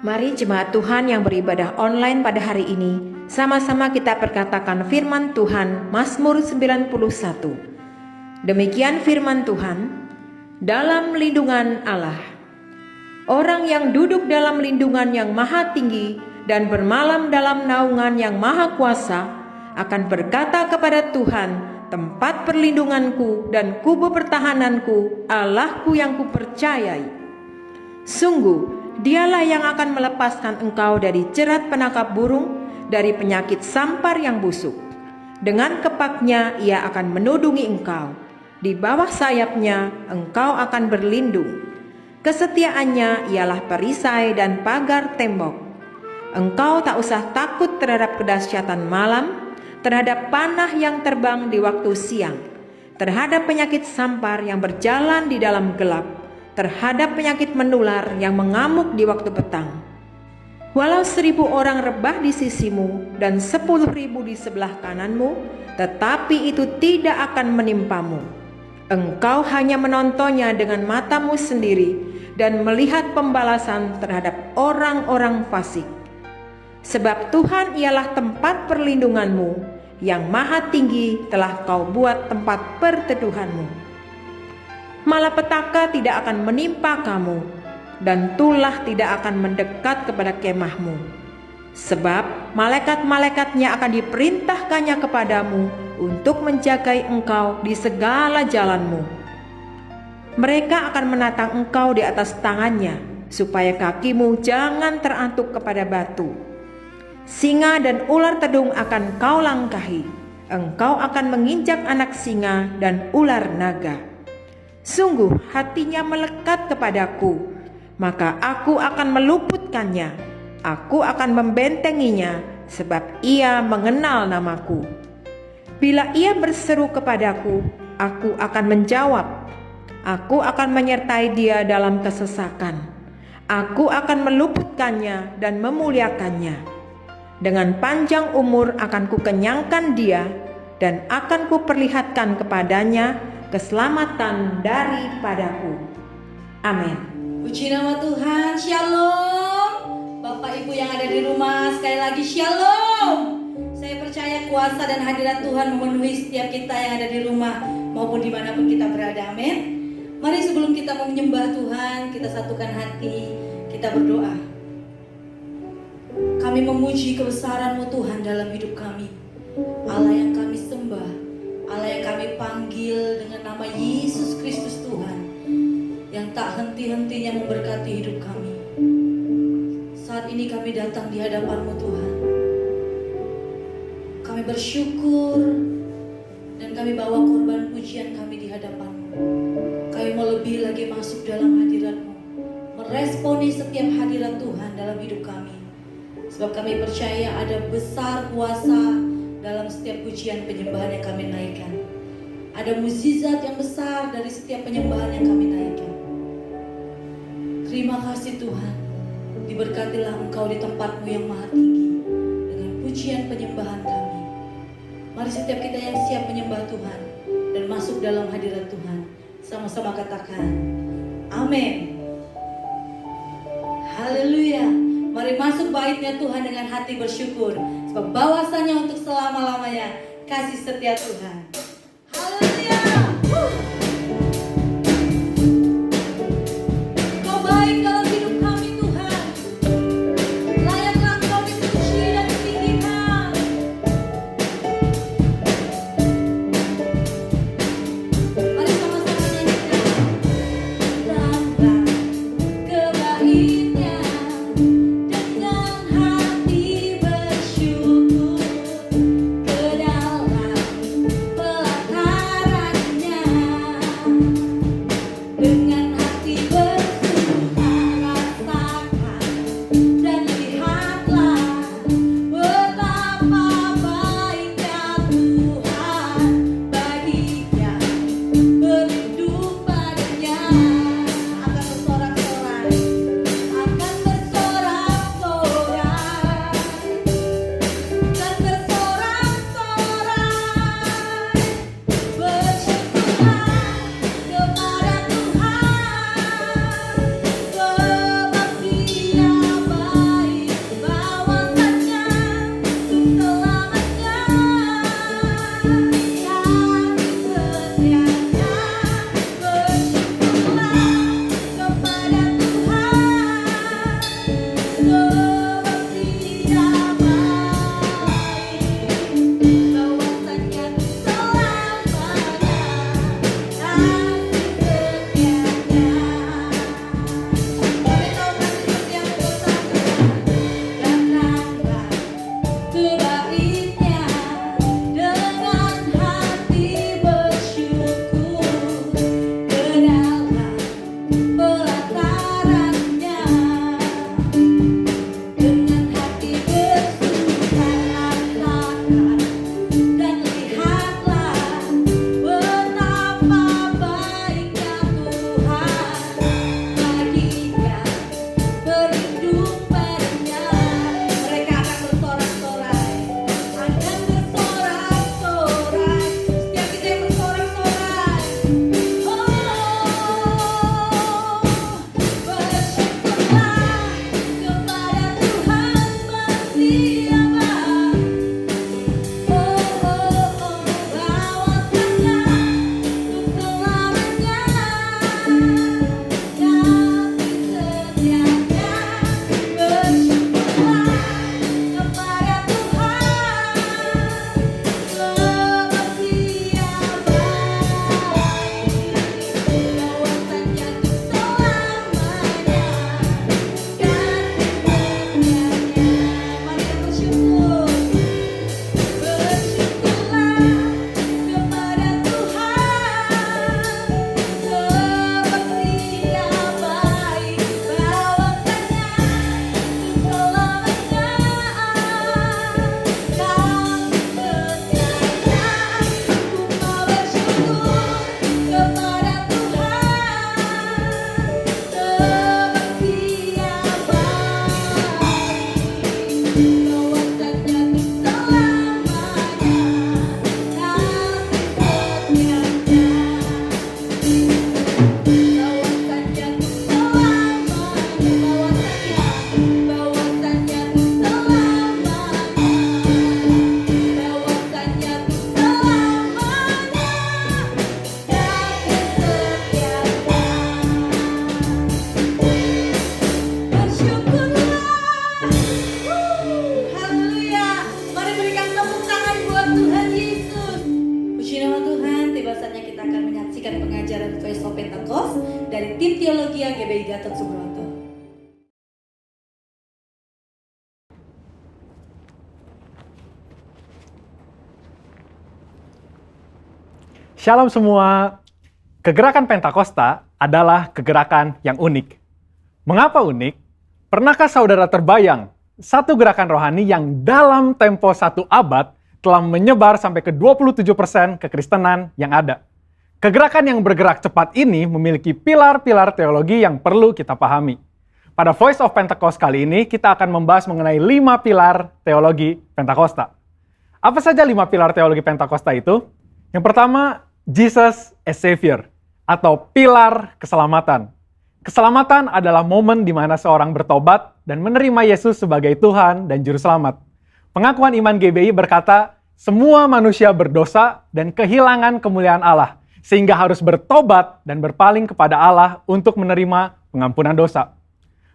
Mari jemaat Tuhan yang beribadah online pada hari ini, sama-sama kita perkatakan firman Tuhan Mazmur 91. Demikian firman Tuhan, dalam lindungan Allah. Orang yang duduk dalam lindungan yang maha tinggi dan bermalam dalam naungan yang maha kuasa akan berkata kepada Tuhan, tempat perlindunganku dan kubu pertahananku, Allahku yang kupercayai. Sungguh, Dialah yang akan melepaskan engkau dari jerat penangkap burung, dari penyakit sampar yang busuk. Dengan kepaknya ia akan menudungi engkau. Di bawah sayapnya engkau akan berlindung. Kesetiaannya ialah perisai dan pagar tembok. Engkau tak usah takut terhadap kedahsyatan malam, terhadap panah yang terbang di waktu siang, terhadap penyakit sampar yang berjalan di dalam gelap, terhadap penyakit menular yang mengamuk di waktu petang. Walau 1.000 orang rebah di sisimu dan 10.000 di sebelah kananmu, tetapi itu tidak akan menimpamu. Engkau hanya menontonnya dengan matamu sendiri dan melihat pembalasan terhadap orang-orang fasik. Sebab Tuhan ialah tempat perlindunganmu, yang maha tinggi telah kau buat tempat perteduhanmu. Malapetaka tidak akan menimpa kamu, dan tulah tidak akan mendekat kepada kemahmu. Sebab malaikat-malaikatnya akan diperintahkannya kepadamu untuk menjagai engkau di segala jalanmu. Mereka akan menatang engkau di atas tangannya, supaya kakimu jangan terantuk kepada batu. Singa dan ular tedung akan kau langkahi. Engkau akan menginjak anak singa dan ular naga. Sungguh hatinya melekat kepadaku, maka aku akan meluputkannya. Aku akan membentenginya, sebab ia mengenal namaku. Bila ia berseru kepadaku, aku akan menjawab. Aku akan menyertai dia dalam kesesakan. Aku akan meluputkannya dan memuliakannya. Dengan panjang umur akan kukenyangkan dia, dan akan kuperlihatkan kepadanya keselamatan daripadaku. Amin. Puji nama Tuhan. Shalom. Bapak Ibu yang ada di rumah, sekali lagi shalom. Saya percaya kuasa dan hadirat Tuhan memenuhi setiap kita yang ada di rumah maupun dimanapun kita berada. Amin. Mari sebelum kita menyembah Tuhan, kita satukan hati, kita berdoa. Kami memuji kebesaran-Mu Tuhan dalam hidup kami. Allah yang kami sembah, Allah yang kami panggil dengan nama Yesus Kristus Tuhan, yang tak henti-hentinya memberkati hidup kami. Saat ini kami datang di hadapan-Mu Tuhan. Kami bersyukur dan kami bawa korban pujian kami di hadapan-Mu. Kami mau lebih lagi masuk dalam hadirat-Mu, meresponi setiap hadirat Tuhan dalam hidup kami. Sebab kami percaya ada besar kuasa dalam setiap pujian penyembahan yang kami naikkan. Ada mukjizat yang besar dari setiap penyembahan yang kami naikkan. Terima kasih Tuhan. Diberkatilah Engkau di tempat-Mu yang maha tinggi dengan pujian penyembahan kami. Mari setiap kita yang siap menyembah Tuhan dan masuk dalam hadirat Tuhan, sama-sama katakan amin. Haleluya. Mari masuk baitnya Tuhan dengan hati bersyukur, sebab bahwasanya untuk selama-lamanya kasih setia Tuhan. Haleluya. Kau baik dalam hidup kami Tuhan. Layaklah Engkau dipuji dan ditinggikan. Mari sama-sama nyanyikan. Tambah kebaiknya dengan hati bersyukur ke dalam menyaksikan pengajaran Voice of Pentecost dari tim teologi GBI Gatot Subroto. Shalom semua. Kegerakan Pentakosta adalah kegerakan yang unik. Mengapa unik? Pernahkah saudara terbayang satu gerakan rohani yang dalam tempo 1 abad telah menyebar sampai ke 27% kekristenan yang ada? Kegerakan yang bergerak cepat ini memiliki pilar-pilar teologi yang perlu kita pahami. Pada Voice of Pentecost kali ini, kita akan membahas mengenai 5 pilar teologi Pentakosta. Apa saja 5 pilar teologi Pentakosta itu? Yang pertama, Jesus as Savior, atau pilar keselamatan. Keselamatan adalah momen di mana seorang bertobat dan menerima Yesus sebagai Tuhan dan Juru Selamat. Pengakuan iman GBI berkata, semua manusia berdosa dan kehilangan kemuliaan Allah, sehingga harus bertobat dan berpaling kepada Allah untuk menerima pengampunan dosa.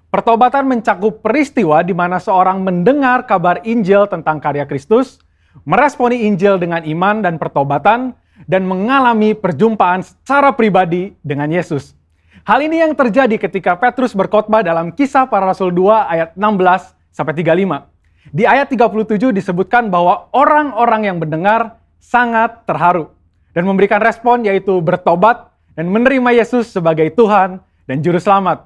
Pertobatan mencakup peristiwa di mana seorang mendengar kabar Injil tentang karya Kristus, meresponi Injil dengan iman dan pertobatan, dan mengalami perjumpaan secara pribadi dengan Yesus. Hal ini yang terjadi ketika Petrus berkhotbah dalam Kisah Para Rasul 2 ayat 16-35. Di ayat 37 disebutkan bahwa orang-orang yang mendengar sangat terharu dan memberikan respon yaitu bertobat dan menerima Yesus sebagai Tuhan dan Juru Selamat.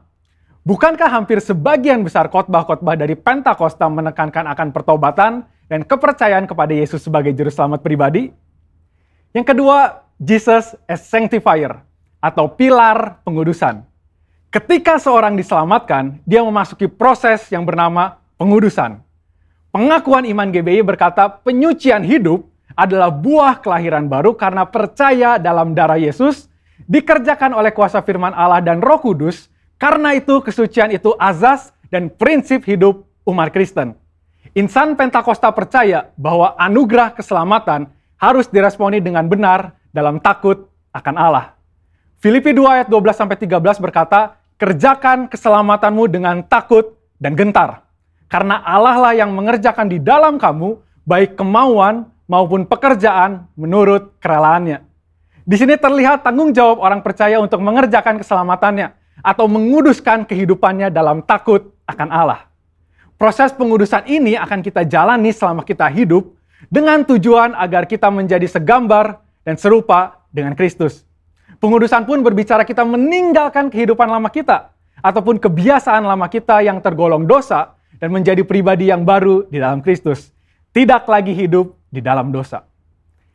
Bukankah hampir sebagian besar khotbah-khotbah dari Pentakosta menekankan akan pertobatan dan kepercayaan kepada Yesus sebagai Juru Selamat pribadi? Yang kedua, Jesus as Sanctifier, atau pilar pengudusan. Ketika seorang diselamatkan, dia memasuki proses yang bernama pengudusan. Pengakuan iman GBI berkata penyucian hidup adalah buah kelahiran baru karena percaya dalam darah Yesus, dikerjakan oleh kuasa firman Allah dan Roh Kudus, karena itu kesucian itu azas dan prinsip hidup umat Kristen. Insan Pentakosta percaya bahwa anugerah keselamatan harus diresponi dengan benar dalam takut akan Allah. Filipi 2 ayat 12-13 berkata, kerjakan keselamatanmu dengan takut dan gentar. Karena Allah lah yang mengerjakan di dalam kamu, baik kemauan maupun pekerjaan menurut kerelaannya. Di sini terlihat tanggung jawab orang percaya untuk mengerjakan keselamatannya, atau menguduskan kehidupannya dalam takut akan Allah. Proses pengudusan ini akan kita jalani selama kita hidup, dengan tujuan agar kita menjadi segambar dan serupa dengan Kristus. Pengudusan pun berbicara kita meninggalkan kehidupan lama kita, ataupun kebiasaan lama kita yang tergolong dosa, dan menjadi pribadi yang baru di dalam Kristus. Tidak lagi hidup di dalam dosa.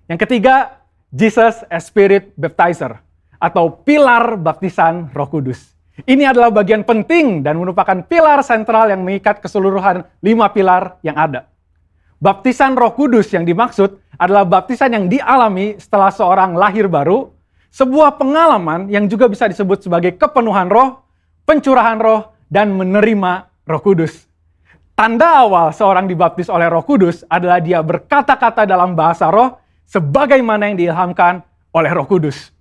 Yang ketiga, Jesus as Spirit Baptizer, atau pilar baptisan Roh Kudus. Ini adalah bagian penting dan merupakan pilar sentral yang mengikat keseluruhan 5 pilar yang ada. Baptisan Roh Kudus yang dimaksud adalah baptisan yang dialami setelah seorang lahir baru, sebuah pengalaman yang juga bisa disebut sebagai kepenuhan roh, pencurahan roh, dan menerima Roh Kudus. Tanda awal seorang dibaptis oleh Roh Kudus adalah dia berkata-kata dalam bahasa roh sebagaimana yang diilhamkan oleh Roh Kudus.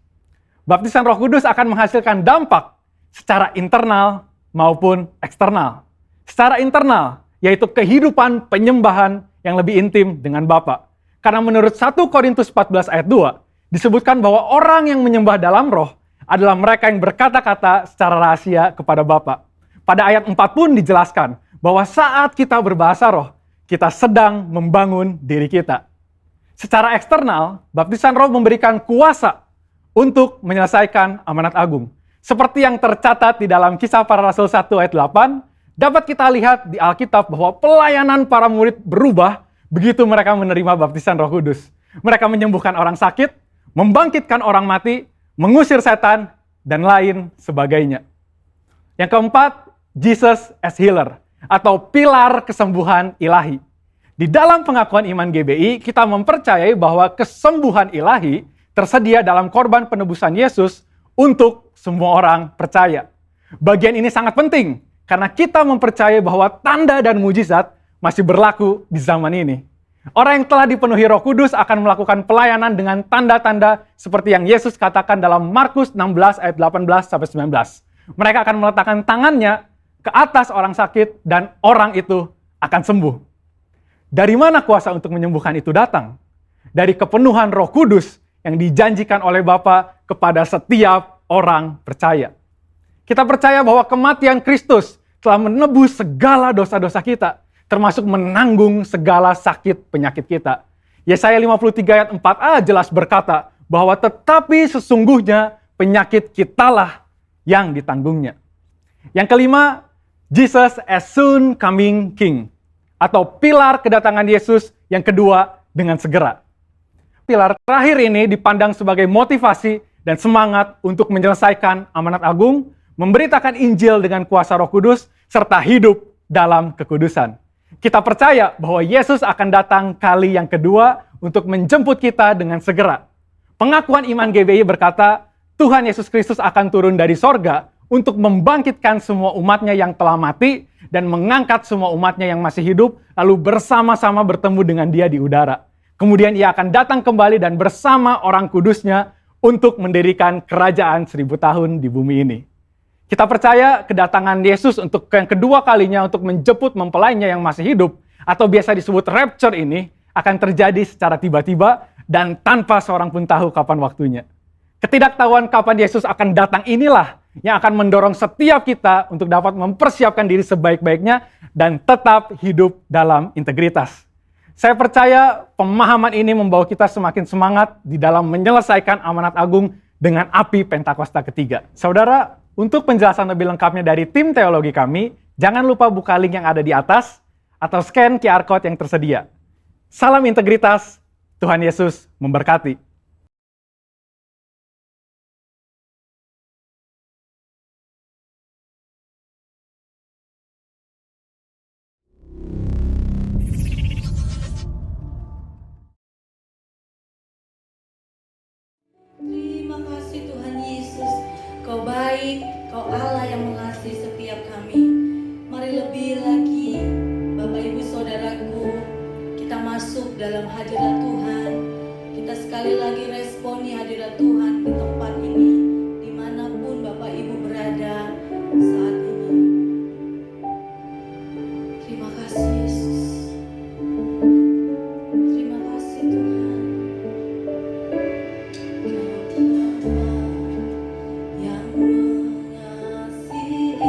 Baptisan Roh Kudus akan menghasilkan dampak secara internal maupun eksternal. Secara internal, yaitu kehidupan penyembahan yang lebih intim dengan Bapa. Karena menurut 1 Korintus 14 ayat 2, disebutkan bahwa orang yang menyembah dalam roh adalah mereka yang berkata-kata secara rahasia kepada Bapa. Pada ayat 4 pun dijelaskan bahwa saat kita berbahasa roh, kita sedang membangun diri kita. Secara eksternal, baptisan roh memberikan kuasa untuk menyelesaikan amanat agung. Seperti yang tercatat di dalam Kisah Para Rasul 1 ayat 8, dapat kita lihat di Alkitab bahwa pelayanan para murid berubah begitu mereka menerima baptisan Roh Kudus. Mereka menyembuhkan orang sakit, membangkitkan orang mati, mengusir setan, dan lain sebagainya. Yang keempat, Jesus as Healer, atau pilar kesembuhan ilahi. Di dalam pengakuan iman GBI, kita mempercayai bahwa kesembuhan ilahi tersedia dalam korban penebusan Yesus untuk semua orang percaya. Bagian ini sangat penting, karena kita mempercayai bahwa tanda dan mujizat masih berlaku di zaman ini. Orang yang telah dipenuhi Roh Kudus akan melakukan pelayanan dengan tanda-tanda seperti yang Yesus katakan dalam Markus 16 ayat 18-19. Mereka akan meletakkan tangannya ke atas orang sakit dan orang itu akan sembuh. Dari mana kuasa untuk menyembuhkan itu datang? Dari kepenuhan Roh Kudus yang dijanjikan oleh Bapa kepada setiap orang percaya. Kita percaya bahwa kematian Kristus telah menebus segala dosa-dosa kita, termasuk menanggung segala sakit penyakit kita. Yesaya 53 ayat 4a jelas berkata bahwa tetapi sesungguhnya penyakit kitalah yang ditanggungnya. Yang kelima, Jesus as soon coming King, atau pilar kedatangan Yesus yang kedua dengan segera. Pilar terakhir ini dipandang sebagai motivasi dan semangat untuk menyelesaikan amanat agung, memberitakan Injil dengan kuasa Roh Kudus, serta hidup dalam kekudusan. Kita percaya bahwa Yesus akan datang kali yang kedua untuk menjemput kita dengan segera. Pengakuan iman GBI berkata, Tuhan Yesus Kristus akan turun dari sorga untuk membangkitkan semua umatnya yang telah mati dan mengangkat semua umatnya yang masih hidup, lalu bersama-sama bertemu dengan dia di udara. Kemudian ia akan datang kembali dan bersama orang kudusnya untuk mendirikan kerajaan 1000 tahun di bumi ini. Kita percaya kedatangan Yesus untuk yang kedua kalinya untuk menjemput mempelainya yang masih hidup, atau biasa disebut rapture ini, akan terjadi secara tiba-tiba dan tanpa seorang pun tahu kapan waktunya. Ketidaktahuan kapan Yesus akan datang inilah yang akan mendorong setiap kita untuk dapat mempersiapkan diri sebaik-baiknya dan tetap hidup dalam integritas. Saya percaya pemahaman ini membawa kita semakin semangat di dalam menyelesaikan amanat agung dengan api Pentakosta ketiga. Saudara, untuk penjelasan lebih lengkapnya dari tim teologi kami, jangan lupa buka link yang ada di atas atau scan QR Code yang tersedia. Salam integritas, Tuhan Yesus memberkati. Terima kasih Tuhan Yesus, Kau baik, Kau Allah yang mengasihi setiap kami. Mari lebih lagi, Bapak Ibu Saudaraku, kita masuk dalam hadirat Tuhan. Kita sekali lagi responi hadirat Tuhan di tempat ini, dimanapun Bapak Ibu berada saat ini. Terima kasih Yesus. Terima kasih Tuhan. Yang mengasihiku,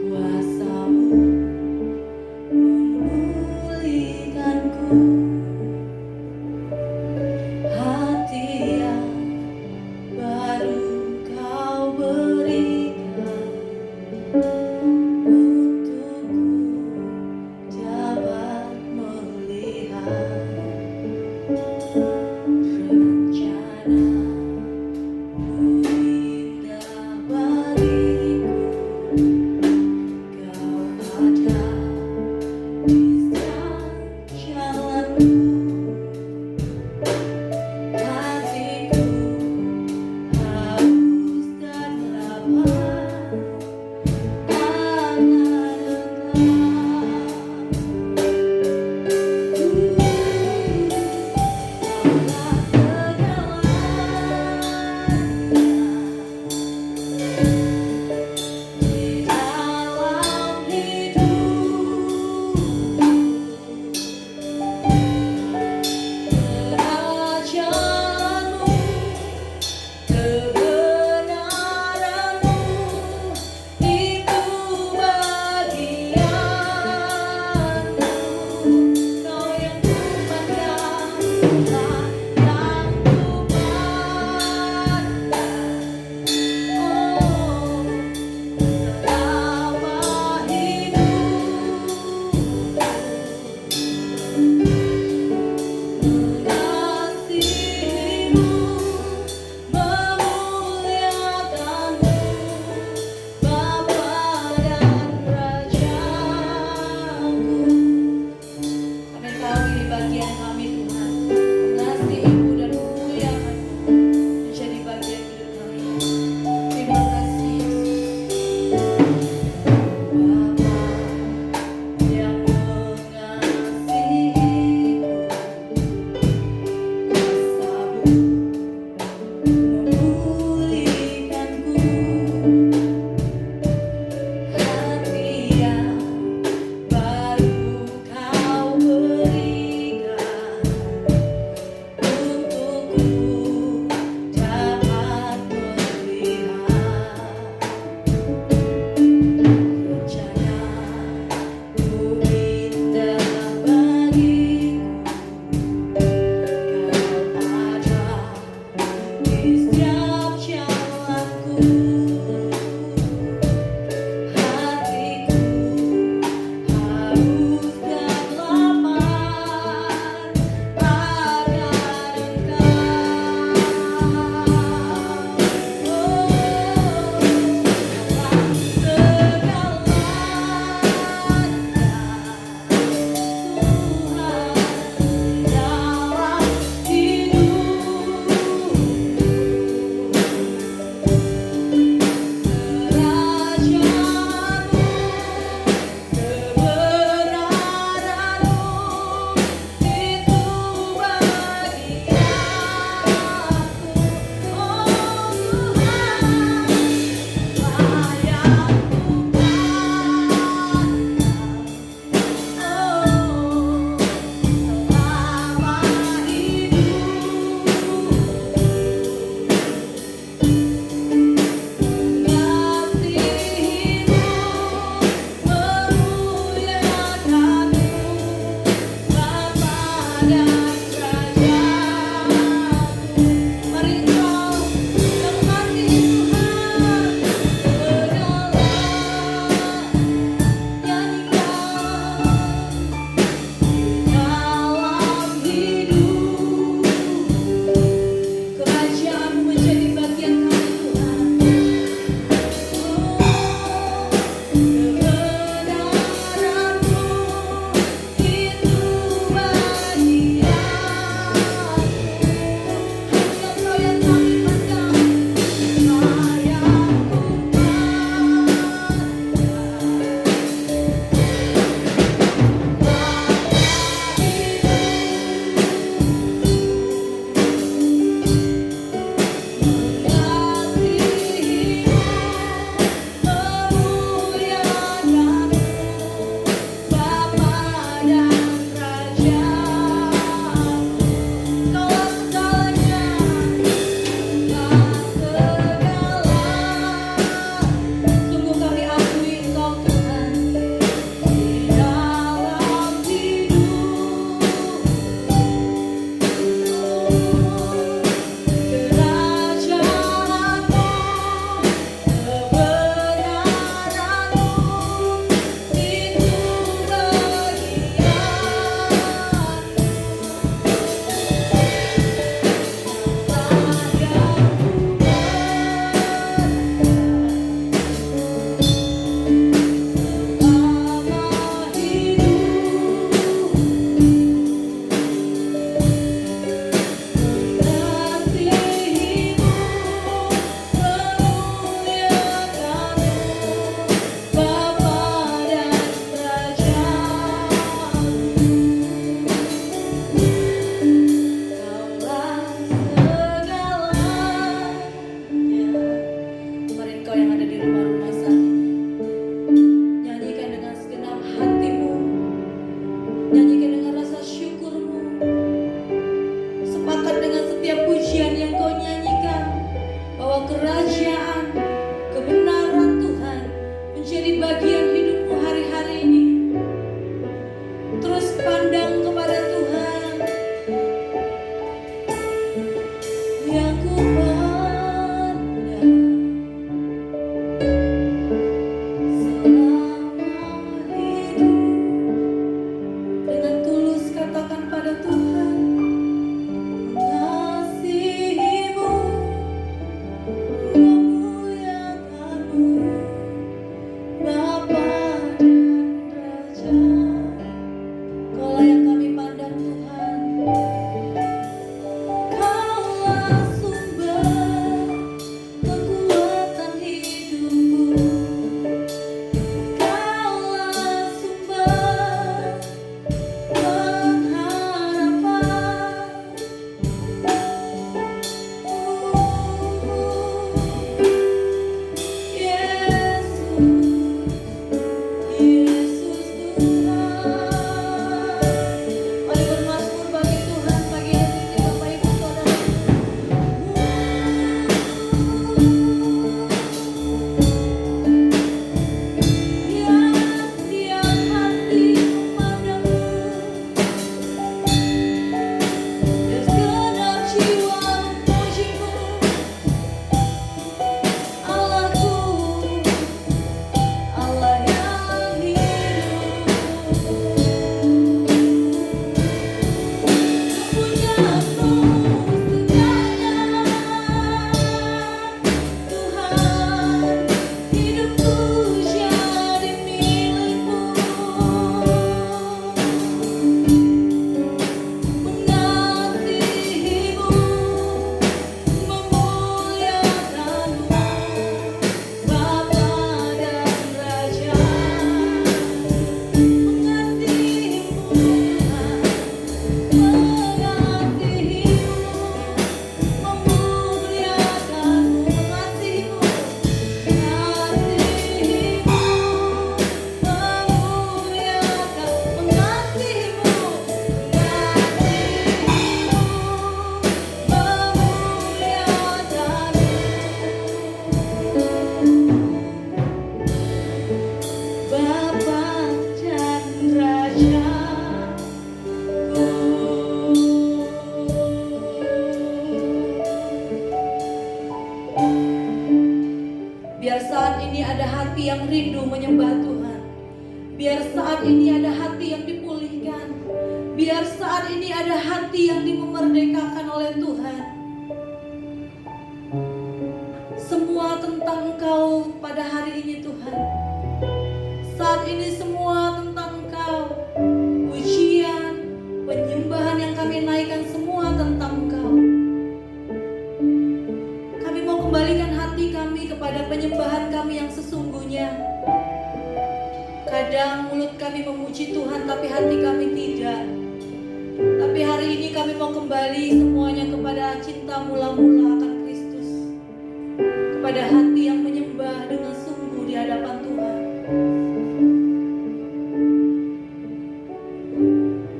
kuasa-Mu memulihkanku. kerajaan, kebenaran Tuhan menjadi bagian hidupmu hari-hari ini. Terus pandang kepada Tuhan yang ku pandang selama hidup. Dengan tulus katakan pada Tuhan, mengasihimu, memuliakanmu, Bapa dan Raja. Kaulah yang kami pandang Tuhan. Kaulah sumber kekuatan hidupku. Kaulah sumber pengharapan. Yesus Tuhan. Mari bermazmur bagi Tuhan pagi hari ini, Bapak Ibu Saudara. Biar setiap hati memandangmu, dan segenap jiwa memujimu, Allahku, Allah yang hidup. Kepunyamu segalanya, Tuhan, hidupku jadi milikmu. Mengasihimu, memuliakanmu, Bapa dan Raja. Mengasihimu Tuhan, mengasihimu, memuliakanmu, mengasihimu, mengasihimu, memuliakan, mengasihimu, Bapa dan Raja. Biar saat ini ada hati yang rindu menyembah Tuhan. Biar saat ini ada hati yang dipulihkan. Biar saat ini ada hati yang dimerdekakan oleh Tuhan. Semua tentang Engkau pada hari ini Tuhan. Saat ini semua tentang Engkau. Pujian, penyembahan yang kami naikkan semua tentang Engkau. Kami mau kembalikan hati kami kepada penyembahan kami yang sesungguhnya. Kadang mulut kami memuji Tuhan tapi hati kami tidak. Tapi hari ini kami mau kembali semuanya kepada cinta mula-mula akan Kristus. Kepada hati yang menyembah dengan sungguh di hadapan Tuhan.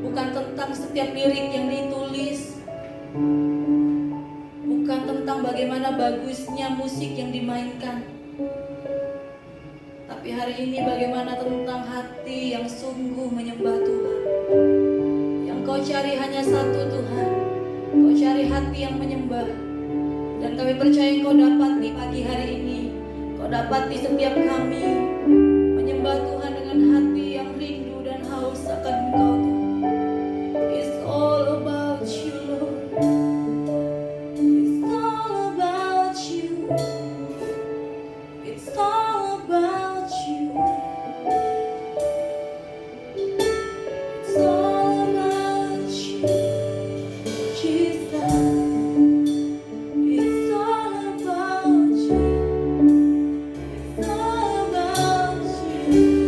Bukan tentang setiap lirik yang ditulis, bukan tentang bagaimana bagusnya musik yang dimainkan, tapi hari ini bagaimana tentang hati yang sungguh menyembah Tuhan. Yang kau cari hanya satu Tuhan, kau cari hati yang menyembah. Dan kami percaya kau dapat di pagi hari ini, kau dapat di setiap kami menyembah Tuhan dengan hati yang rindu dan haus akan Engkau Tuhan. It's all about you Lord. It's all about you. It's all about you. It's all about you, Jesus. It's all about you. It's all about you.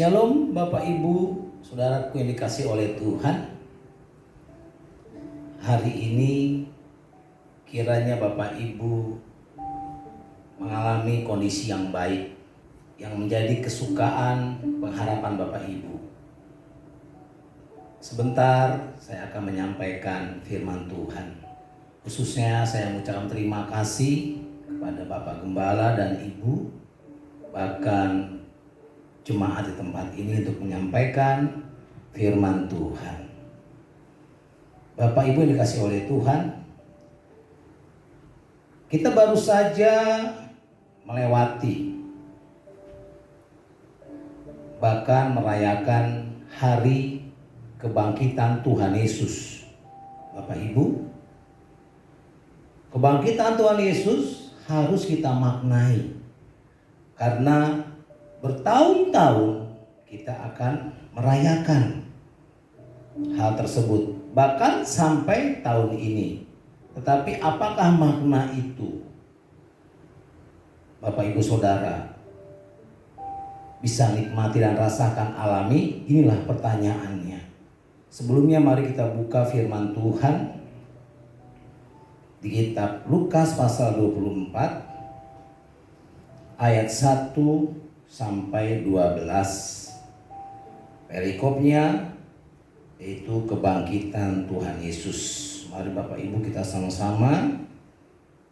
Shalom Bapak Ibu, saudaraku yang dikasih oleh Tuhan. Hari ini kiranya Bapak Ibu mengalami kondisi yang baik, yang menjadi kesukaan pengharapan Bapak Ibu. Sebentar saya akan menyampaikan firman Tuhan. Khususnya saya mengucapkan terima kasih kepada Bapak Gembala dan Ibu, bahkan jemaat di tempat ini untuk menyampaikan firman Tuhan. Bapak Ibu yang dikasih oleh Tuhan, kita baru saja melewati, bahkan merayakan hari kebangkitan Tuhan Yesus. Bapak Ibu, kebangkitan Tuhan Yesus harus kita maknai, karena bertahun-tahun kita akan merayakan hal tersebut, bahkan sampai tahun ini. Tetapi apakah makna itu? Bapak Ibu Saudara bisa nikmati dan rasakan alami? Inilah pertanyaannya. Sebelumnya mari kita buka firman Tuhan di kitab Lukas pasal 24 ayat 1 sampai 12. Perikopnya yaitu kebangkitan Tuhan Yesus. Mari Bapak Ibu kita sama-sama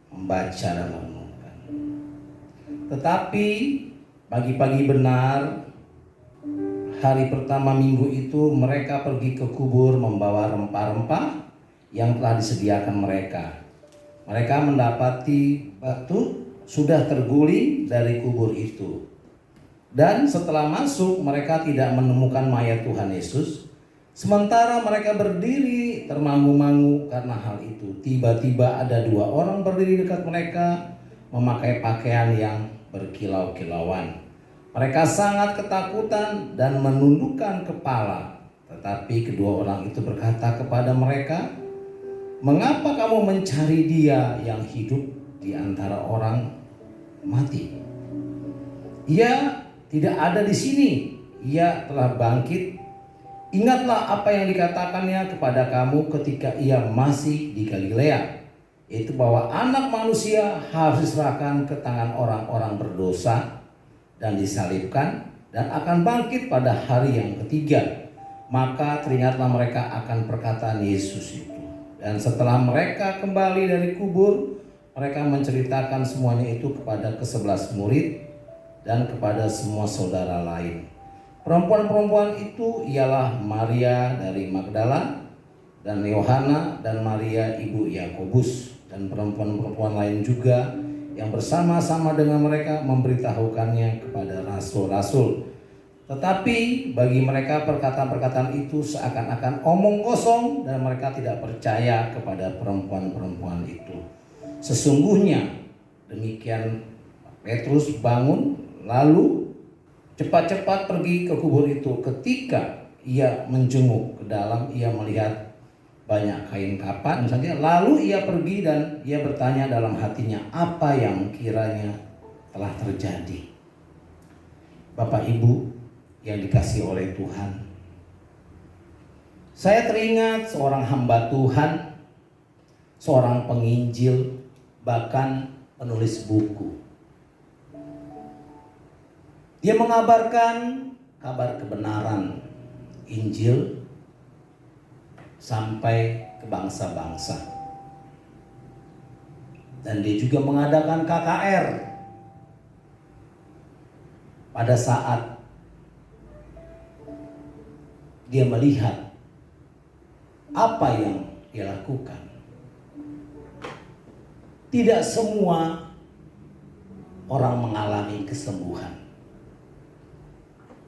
membaca dan merenungkan. Tetapi pagi-pagi benar hari pertama minggu itu mereka pergi ke kubur membawa rempah-rempah yang telah disediakan mereka. Mereka mendapati batu sudah terguling dari kubur itu. Dan setelah masuk mereka tidak menemukan mayat Tuhan Yesus. Sementara mereka berdiri termangu-mangu karena hal itu, tiba-tiba ada dua orang berdiri dekat mereka memakai pakaian yang berkilau-kilauan. Mereka sangat ketakutan dan menundukkan kepala. Tetapi kedua orang itu berkata kepada mereka, "Mengapa kamu mencari Dia yang hidup di antara orang mati? Ia tidak ada di sini, Ia telah bangkit. Ingatlah apa yang dikatakannya kepada kamu ketika Ia masih di Galilea, yaitu bahwa Anak Manusia harus diserahkan ke tangan orang-orang berdosa dan disalibkan dan akan bangkit pada hari yang ketiga." Maka teringatlah mereka akan perkataan Yesus itu. Dan setelah mereka kembali dari kubur, mereka menceritakan semuanya itu kepada ke-11 murid dan kepada semua saudara lain. Perempuan-perempuan itu ialah Maria dari Magdala dan Yohana dan Maria ibu Yakobus, dan perempuan-perempuan lain juga yang bersama-sama dengan mereka memberitahukannya kepada rasul-rasul. Tetapi bagi mereka perkataan-perkataan itu seakan-akan omong kosong dan mereka tidak percaya kepada perempuan-perempuan itu. Sesungguhnya demikian Petrus bangun lalu cepat-cepat pergi ke kubur itu. Ketika ia menjenguk ke dalam, ia melihat banyak kain kapan saja. Lalu ia pergi dan ia bertanya dalam hatinya apa yang kiranya telah terjadi. Bapak Ibu yang dikasihi oleh Tuhan, saya teringat seorang hamba Tuhan, seorang penginjil, bahkan penulis buku. Dia mengabarkan kabar kebenaran Injil sampai ke bangsa-bangsa. Dan dia juga mengadakan KKR pada saat dia melihat apa yang dia lakukan. Tidak semua orang mengalami kesembuhan.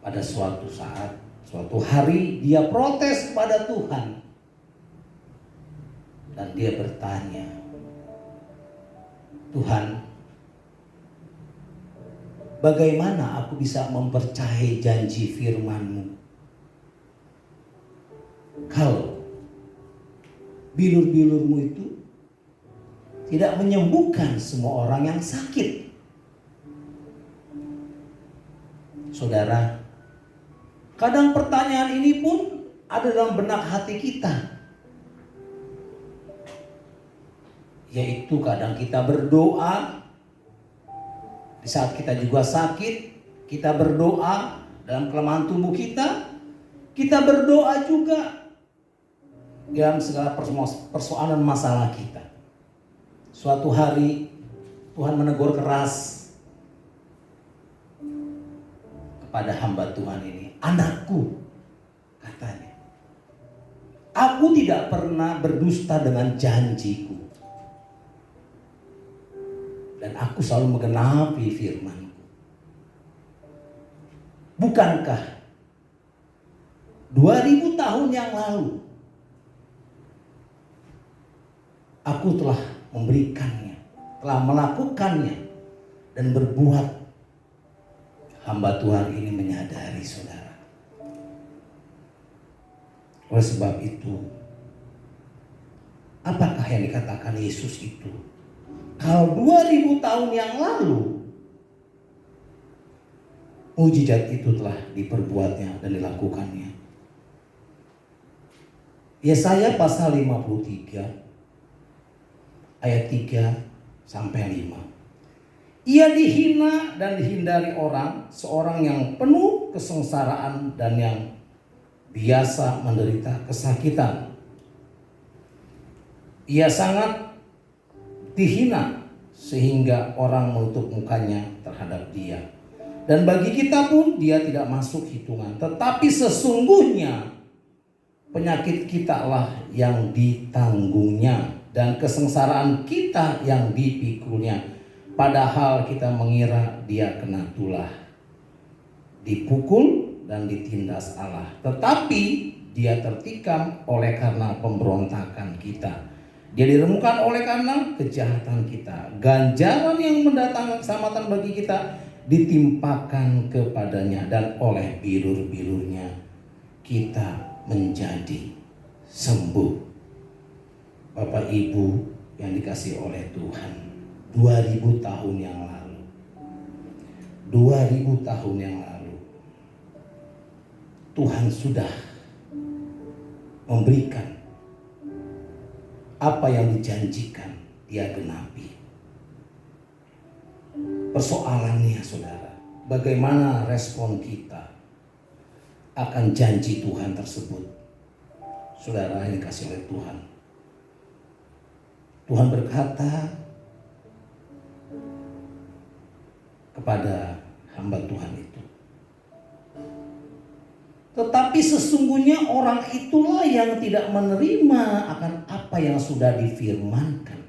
Pada suatu saat, suatu hari dia protes kepada Tuhan. Dan dia bertanya, "Tuhan, bagaimana aku bisa mempercayai janji firman-Mu kalau bilur-bilur-Mu itu tidak menyembuhkan semua orang yang sakit?" Saudara, Kadang pertanyaan ini pun ada dalam benak hati kita. Yaitu kadang kita berdoa, di saat kita juga sakit, kita berdoa dalam kelemahan tubuh kita berdoa juga dalam segala persoalan masalah kita. Suatu hari Tuhan menegur keras kepada hamba Tuhan ini. Anakku, katanya, aku tidak pernah berdusta dengan janjiku. Dan aku selalu menggenapi firman-Ku. Bukankah 2000 tahun yang lalu aku telah memberikannya, telah melakukannya dan berbuat. Hamba Tuhan ini menyadari, saudara. Oleh sebab itu, apakah yang dikatakan Yesus itu? Kalau 2000 tahun yang lalu mujizat itu telah diperbuatnya dan dilakukannya. Yesaya pasal 53 ayat 3 sampai 5. Ia dihina dan dihindari orang, seorang yang penuh kesengsaraan dan yang biasa menderita kesakitan. Ia sangat dihina sehingga orang menutup mukanya terhadap dia. Dan bagi kita pun dia tidak masuk hitungan. Tetapi sesungguhnya penyakit kita lah yang ditanggungnya dan kesengsaraan kita yang dipikulnya. Padahal kita mengira dia kena tulah, dipukul dan ditindas Allah. Tetapi dia tertikam oleh karena pemberontakan kita. Dia diremukkan oleh karena kejahatan kita. Ganjaran yang mendatangkan keselamatan bagi kita ditimpakan kepadanya, dan oleh bilur-bilurnya kita menjadi sembuh. Bapak Ibu yang dikasihi oleh Tuhan, 2000 tahun yang lalu, 2000 tahun yang lalu Tuhan sudah memberikan apa yang dijanjikan, dia genapi. Persoalannya, saudara, bagaimana respon kita akan janji Tuhan tersebut? Saudara yang dikasihi oleh Tuhan, Tuhan berkata kepada hamba Tuhan itu, tetapi sesungguhnya orang itulah yang tidak menerima akan apa yang sudah difirmankan.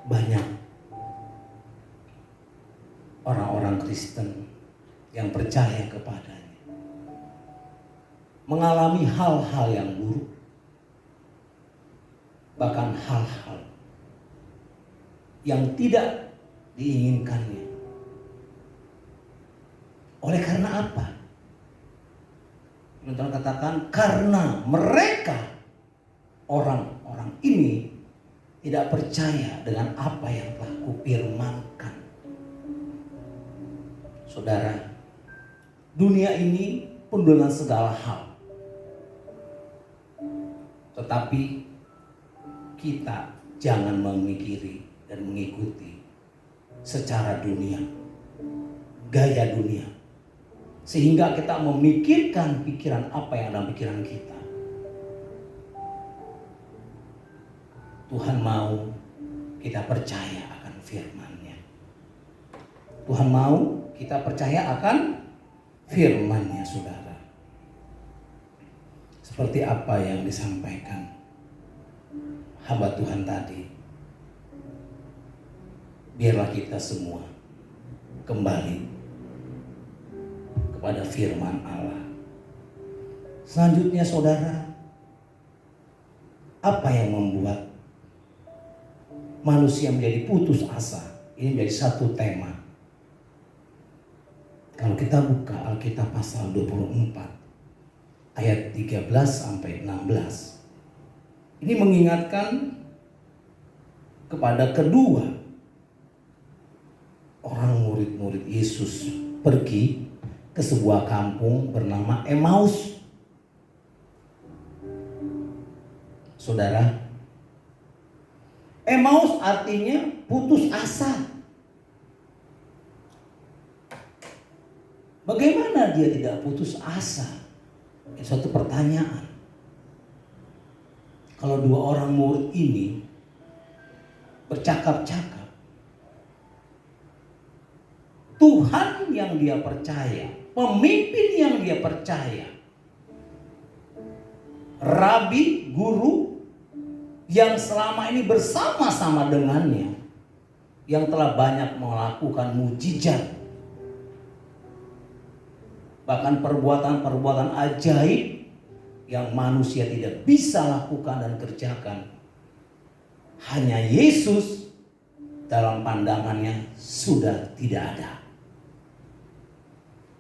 Banyak orang-orang Kristen yang percaya kepadanya mengalami hal-hal yang buruk, bahkan hal-hal yang tidak diinginkannya. Oleh karena apa? Teman-teman katakan, karena mereka, orang-orang ini tidak percaya dengan apa yang telah kupirmankan. Saudara, dunia ini pun dengan segala hal, tetapi kita jangan memikiri dan mengikuti secara dunia, gaya dunia, sehingga kita memikirkan pikiran apa yang dalam pikiran kita. Tuhan mau kita percaya akan firman-Nya. Tuhan mau kita percaya akan firman-Nya, saudara. Seperti apa yang disampaikan hamba Tuhan tadi. Biarlah kita semua kembali kepada firman Allah. Selanjutnya, saudara, apa yang membuat manusia menjadi putus asa? Ini menjadi satu tema. Kalau kita buka Alkitab pasal 24 ayat 13 sampai 16. Ini mengingatkan kepada kedua orang murid-murid Yesus pergi ke sebuah kampung bernama Emmaus. Saudara, Emmaus artinya putus asa. Bagaimana dia tidak putus asa? Suatu pertanyaan. Kalau dua orang murid ini bercakap-cakap, Tuhan yang dia percaya, pemimpin yang dia percaya, rabi, guru yang selama ini bersama-sama dengannya, yang telah banyak melakukan mujizat, bahkan perbuatan-perbuatan ajaib yang manusia tidak bisa lakukan dan kerjakan. Hanya Yesus dalam pandangannya sudah tidak ada.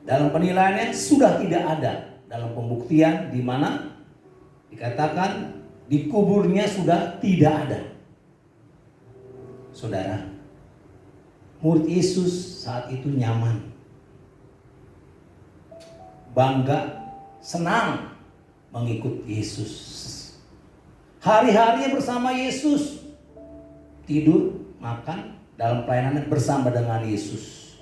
Dalam penilaiannya sudah tidak ada. Dalam pembuktian di mana dikatakan di kuburnya sudah tidak ada. Saudara, murid Yesus saat itu nyaman, bangga, senang mengikut Yesus. Hari-harinya bersama Yesus, tidur, makan, dalam pelayanannya bersama dengan Yesus.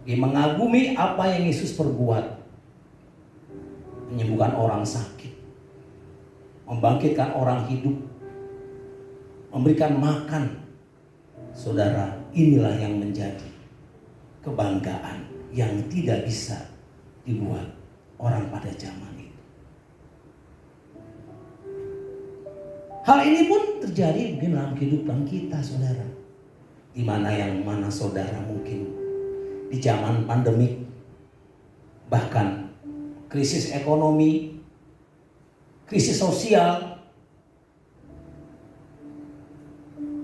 Dia mengagumi apa yang Yesus perbuat. Menyembuhkan orang sakit, membangkitkan orang hidup, memberikan makan. Saudara, inilah yang menjadi kebanggaan yang tidak bisa dibuat orang pada zaman itu. Hal ini pun terjadi mungkin dalam kehidupan kita, saudara. Di mana yang mana saudara mungkin di zaman pandemik, bahkan krisis ekonomi, krisis sosial,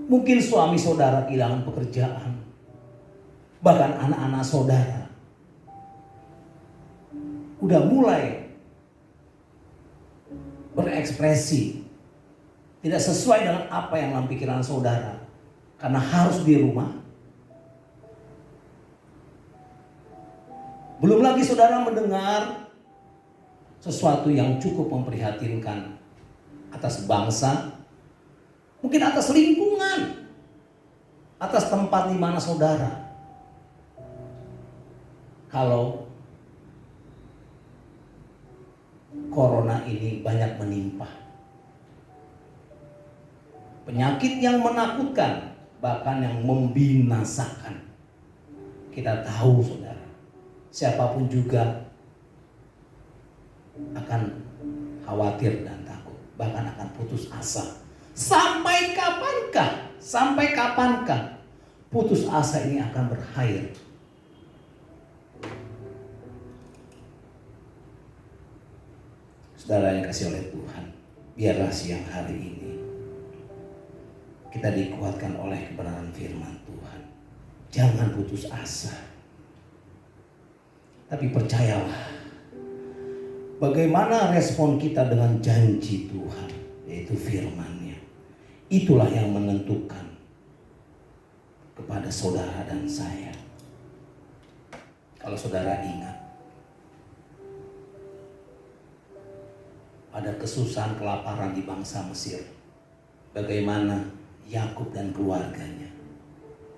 mungkin suami saudara kehilangan pekerjaan, bahkan anak-anak saudara udah mulai berekspresi tidak sesuai dengan apa yang dalam pikiran saudara, karena harus di rumah. Belum lagi saudara mendengar sesuatu yang cukup memprihatinkan atas bangsa, mungkin atas lingkungan, atas tempat di mana saudara. Kalau corona ini banyak menimpa, penyakit yang menakutkan, bahkan yang membinasakan. Kita tahu saudara, siapapun juga akan khawatir dan takut, bahkan akan putus asa. Sampai kapankah? Sampai kapankah putus asa ini akan berakhir? Saudara yang kasih oleh Tuhan, biarlah siang hari ini kita dikuatkan oleh kebenaran firman Tuhan. Jangan putus asa, tapi percayalah bagaimana respon kita dengan janji Tuhan, yaitu firman-Nya. Itulah yang menentukan kepada saudara dan saya. Kalau saudara ingat, ada kesusahan, kelaparan di bangsa Mesir, bagaimana Yakub dan keluarganya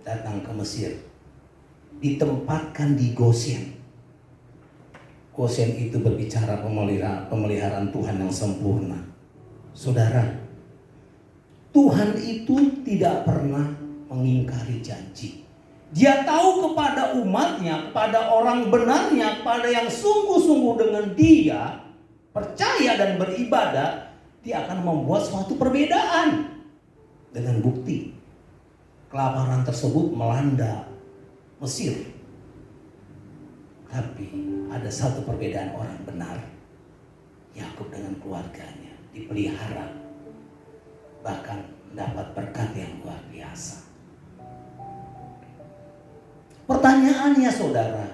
datang ke Mesir, ditempatkan di Goshen. Goshen itu berbicara pemeliharaan Tuhan yang sempurna. Saudara, Tuhan itu tidak pernah mengingkari janji. Dia tahu kepada umatnya, kepada orang benarnya, kepada yang sungguh-sungguh dengan dia percaya dan beribadah, dia akan membuat suatu perbedaan. Dengan bukti kelaparan tersebut melanda Mesir, tapi ada satu perbedaan orang benar. Yakub dengan keluarganya dipelihara, bahkan mendapat berkat yang luar biasa. Pertanyaannya saudara,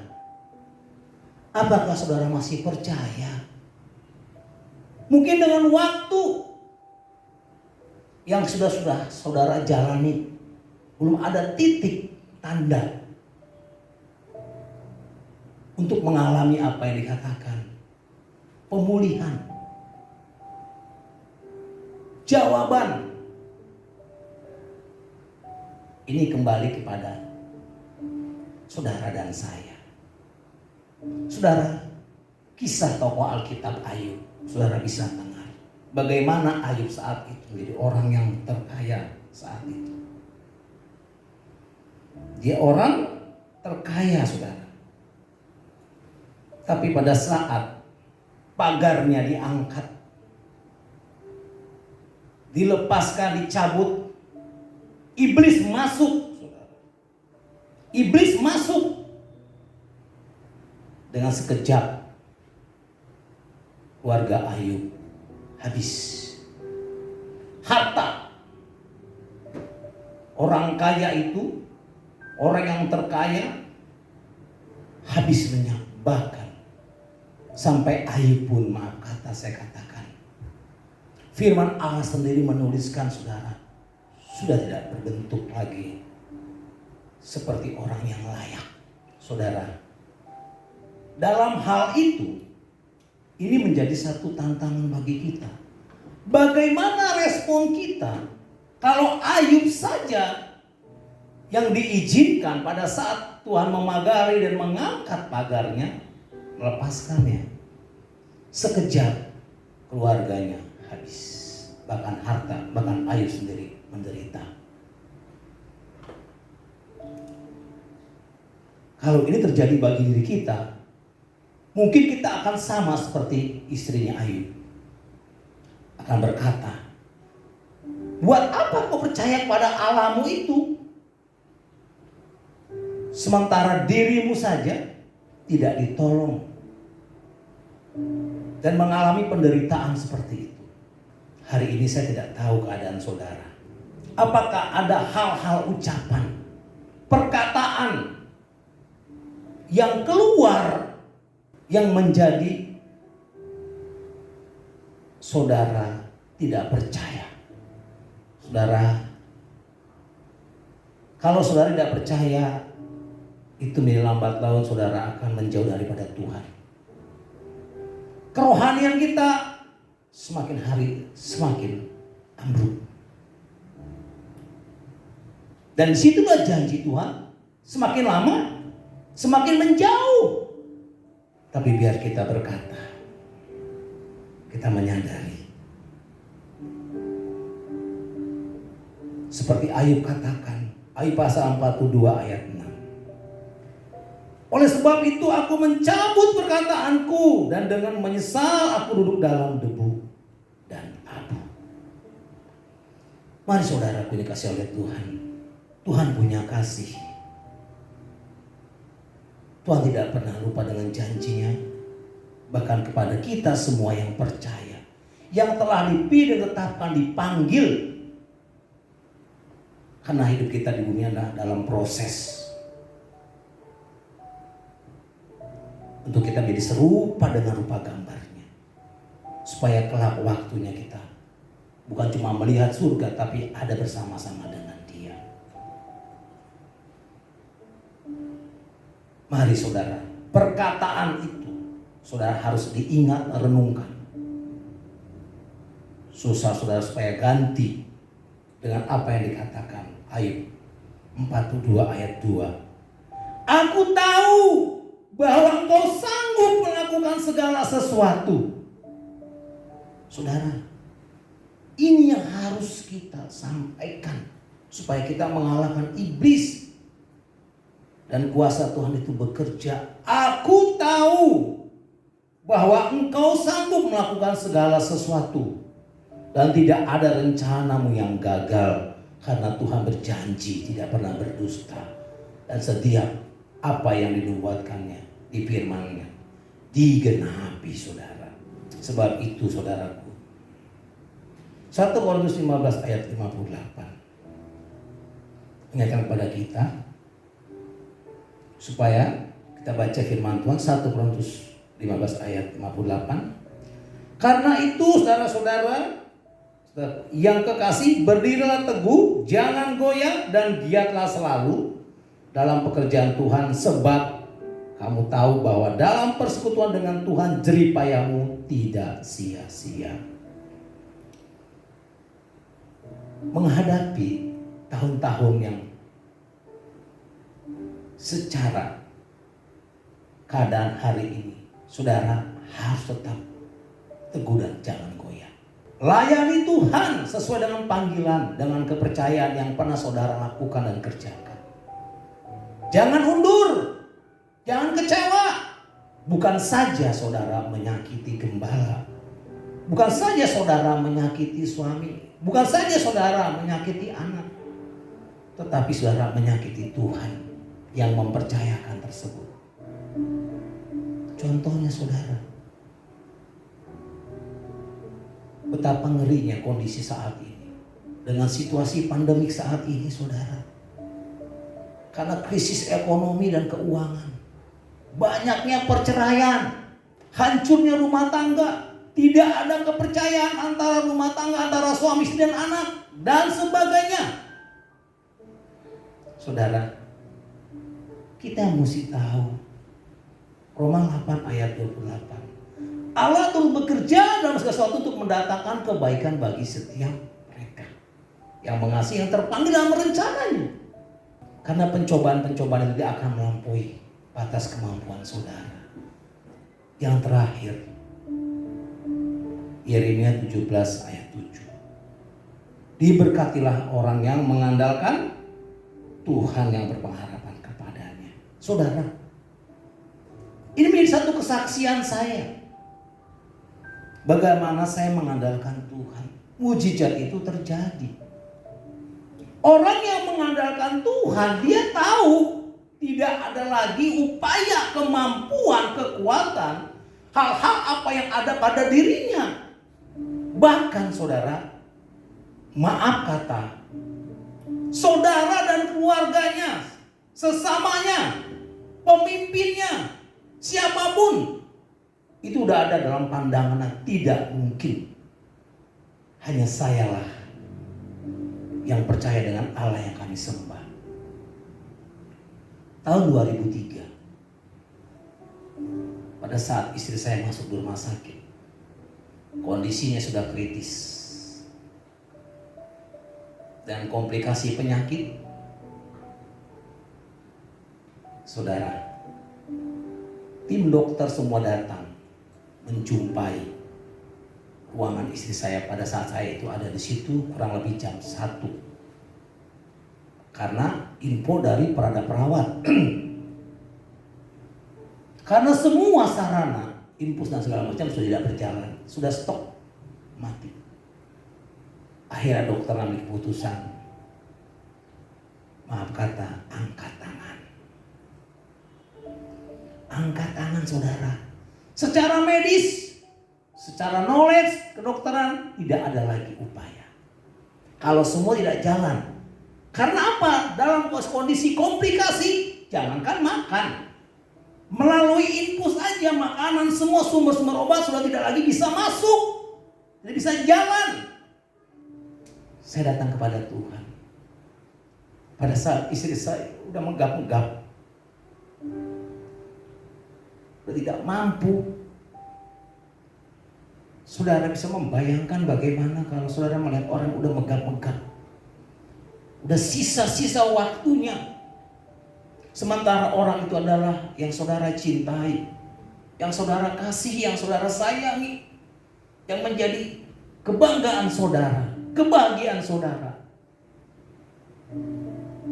apakah saudara masih percaya? Mungkin dengan waktu yang sudah saudara jalani, belum ada titik tanda untuk mengalami apa yang dikatakan pemulihan. Jawaban ini kembali kepada saudara dan saya. Saudara, kisah tokoh Alkitab Ayub, saudara bisa dengar bagaimana Ayub saat itu menjadi orang yang terkaya saat itu. Dia orang terkaya, saudara. Tapi pada saat pagarnya diangkat, dilepaskan, dicabut, iblis masuk, saudara. Iblis masuk. Dengan sekejap keluarga Ayub habis. Harta orang kaya itu, orang yang terkaya, habis lenyap. Bahkan sampai Ayub pun, maaf kata saya katakan, firman Allah sendiri menuliskan, saudara, sudah tidak berbentuk lagi seperti orang yang layak. Saudara, dalam hal itu, ini menjadi satu tantangan bagi kita. Bagaimana respon kita kalau Ayub saja yang diizinkan pada saat Tuhan memagari dan mengangkat pagarnya, melepaskannya, sekejap keluarganya habis, bahkan harta, bahkan Ayub sendiri menderita. Kalau ini terjadi bagi diri kita, mungkin kita akan sama seperti istrinya Ayub. Akan berkata, buat apa kau percaya pada Allahmu itu, sementara dirimu saja tidak ditolong dan mengalami penderitaan seperti itu. Hari ini saya tidak tahu keadaan saudara. Apakah ada hal-hal ucapan, perkataan yang keluar yang menjadi saudara tidak percaya? Saudara, kalau saudara tidak percaya, itu lambat laun saudara akan menjauh daripada Tuhan. Kerohanian kita semakin hari semakin ambruk. Dan disitulah janji Tuhan, semakin lama semakin menjauh. Tapi biar kita berkata, kita menyadari, seperti Ayub katakan, Ayub pasal 42 ayat 6. Oleh sebab itu aku mencabut perkataanku, dan dengan menyesal aku duduk dalam debu dan abu. Mari saudaraku dikasih oleh Tuhan. Tuhan punya kasih. Tuhan tidak pernah lupa dengan janjinya. Bahkan kepada kita semua yang percaya, yang telah dipilih dan tetapkan, dipanggil. Karena hidup kita di bumi adalah dalam proses untuk kita menjadi serupa dengan rupa gambarnya. Supaya kelak waktunya kita bukan cuma melihat surga, tapi ada bersama-sama dengan Dia. Mari saudara, perkataan itu saudara harus diingat, renungkan. Susah saudara supaya ganti dengan apa yang dikatakan Ayub 42 ayat 2. Aku tahu bahwa Engkau sanggup melakukan segala sesuatu. Saudara, ini yang harus kita sampaikan supaya kita mengalahkan iblis. Dan kuasa Tuhan itu bekerja. Aku tahu bahwa Engkau sanggup melakukan segala sesuatu. Dan tidak ada rencanamu yang gagal. Karena Tuhan berjanji tidak pernah berdusta. Dan setiap apa yang dinubuatkannya di firman-Nya digenapi, saudara. Sebab itu saudaraku, 1 Korintus 15 ayat 58 ingatkan kepada kita supaya kita baca firman Tuhan. 1 Korintus 15 ayat 58. Karena itu saudara-saudara yang kekasih, berdirilah teguh, jangan goyah dan giatlah selalu, dalam pekerjaan Tuhan, sebab kamu tahu bahwa dalam persekutuan dengan Tuhan jeripayamu tidak sia-sia. Menghadapi tahun-tahun yang secara keadaan hari ini, saudara harus tetap teguh dan jangan goyah. Layani Tuhan sesuai dengan panggilan, dengan kepercayaan yang pernah saudara lakukan dan kerjakan. Jangan undur, jangan kecewa. Bukan saja saudara menyakiti gembala, bukan saja saudara menyakiti suami, bukan saja saudara menyakiti anak, tetapi saudara menyakiti Tuhan yang mempercayakan tersebut. Contohnya saudara, betapa ngerinya kondisi saat ini dengan situasi pandemik saat ini saudara. Karena krisis ekonomi dan keuangan, banyaknya perceraian, hancurnya rumah tangga, tidak ada kepercayaan antara rumah tangga, antara suami istri dan anak, dan sebagainya. Saudara, kita mesti tahu Roma 8 ayat 28. Allah turut bekerja dalam segala sesuatu untuk mendatangkan kebaikan bagi setiap mereka yang mengasihi, yang terpanggil dalam rencananya. Karena pencobaan-pencobaan itu tidak akan melampaui batas kemampuan saudara. Yang terakhir, Yeremia 17 ayat 7. Diberkatilah orang yang mengandalkan Tuhan, yang berpengharapan kepadanya. Saudara, ini menjadi satu kesaksian saya. Bagaimana saya mengandalkan Tuhan. Mujizat itu terjadi. Orang yang mengandalkan Tuhan, dia tahu tidak ada lagi upaya, kemampuan, kekuatan, hal-hal apa yang ada pada dirinya. Bahkan saudara, maaf kata, saudara dan keluarganya, sesamanya, pemimpinnya, siapapun, itu udah ada dalam pandangan tidak mungkin. Hanya sayalah yang percaya dengan Allah yang kami sembah. Tahun 2003, pada saat istri saya masuk di rumah sakit, kondisinya sudah kritis dan komplikasi penyakit. Saudara, tim dokter semua datang menjumpai ruangan istri saya pada saat saya itu ada di situ kurang lebih jam 1. Karena info dari perawat. Karena semua sarana, infus dan segala macam sudah tidak berjalan, sudah stop, mati. Akhirnya dokter ambil keputusan, maaf kata, angkat tangan. Angkat tangan saudara. Secara medis, secara knowledge, kedokteran, tidak ada lagi upaya. Kalau semua tidak jalan. Karena apa? Dalam kondisi komplikasi, jangankan makan. Melalui infus aja makanan, semua sumber-sumber obat sudah tidak lagi bisa masuk. Tidak bisa jalan. Saya datang kepada Tuhan. Pada saat istri saya udah menggap-menggap, udah tidak mampu. Saudara bisa membayangkan bagaimana kalau saudara melihat orang udah megap-megap, udah sisa-sisa waktunya, sementara orang itu adalah yang saudara cintai, yang saudara kasih, yang saudara sayangi, yang menjadi kebanggaan saudara, kebahagiaan saudara.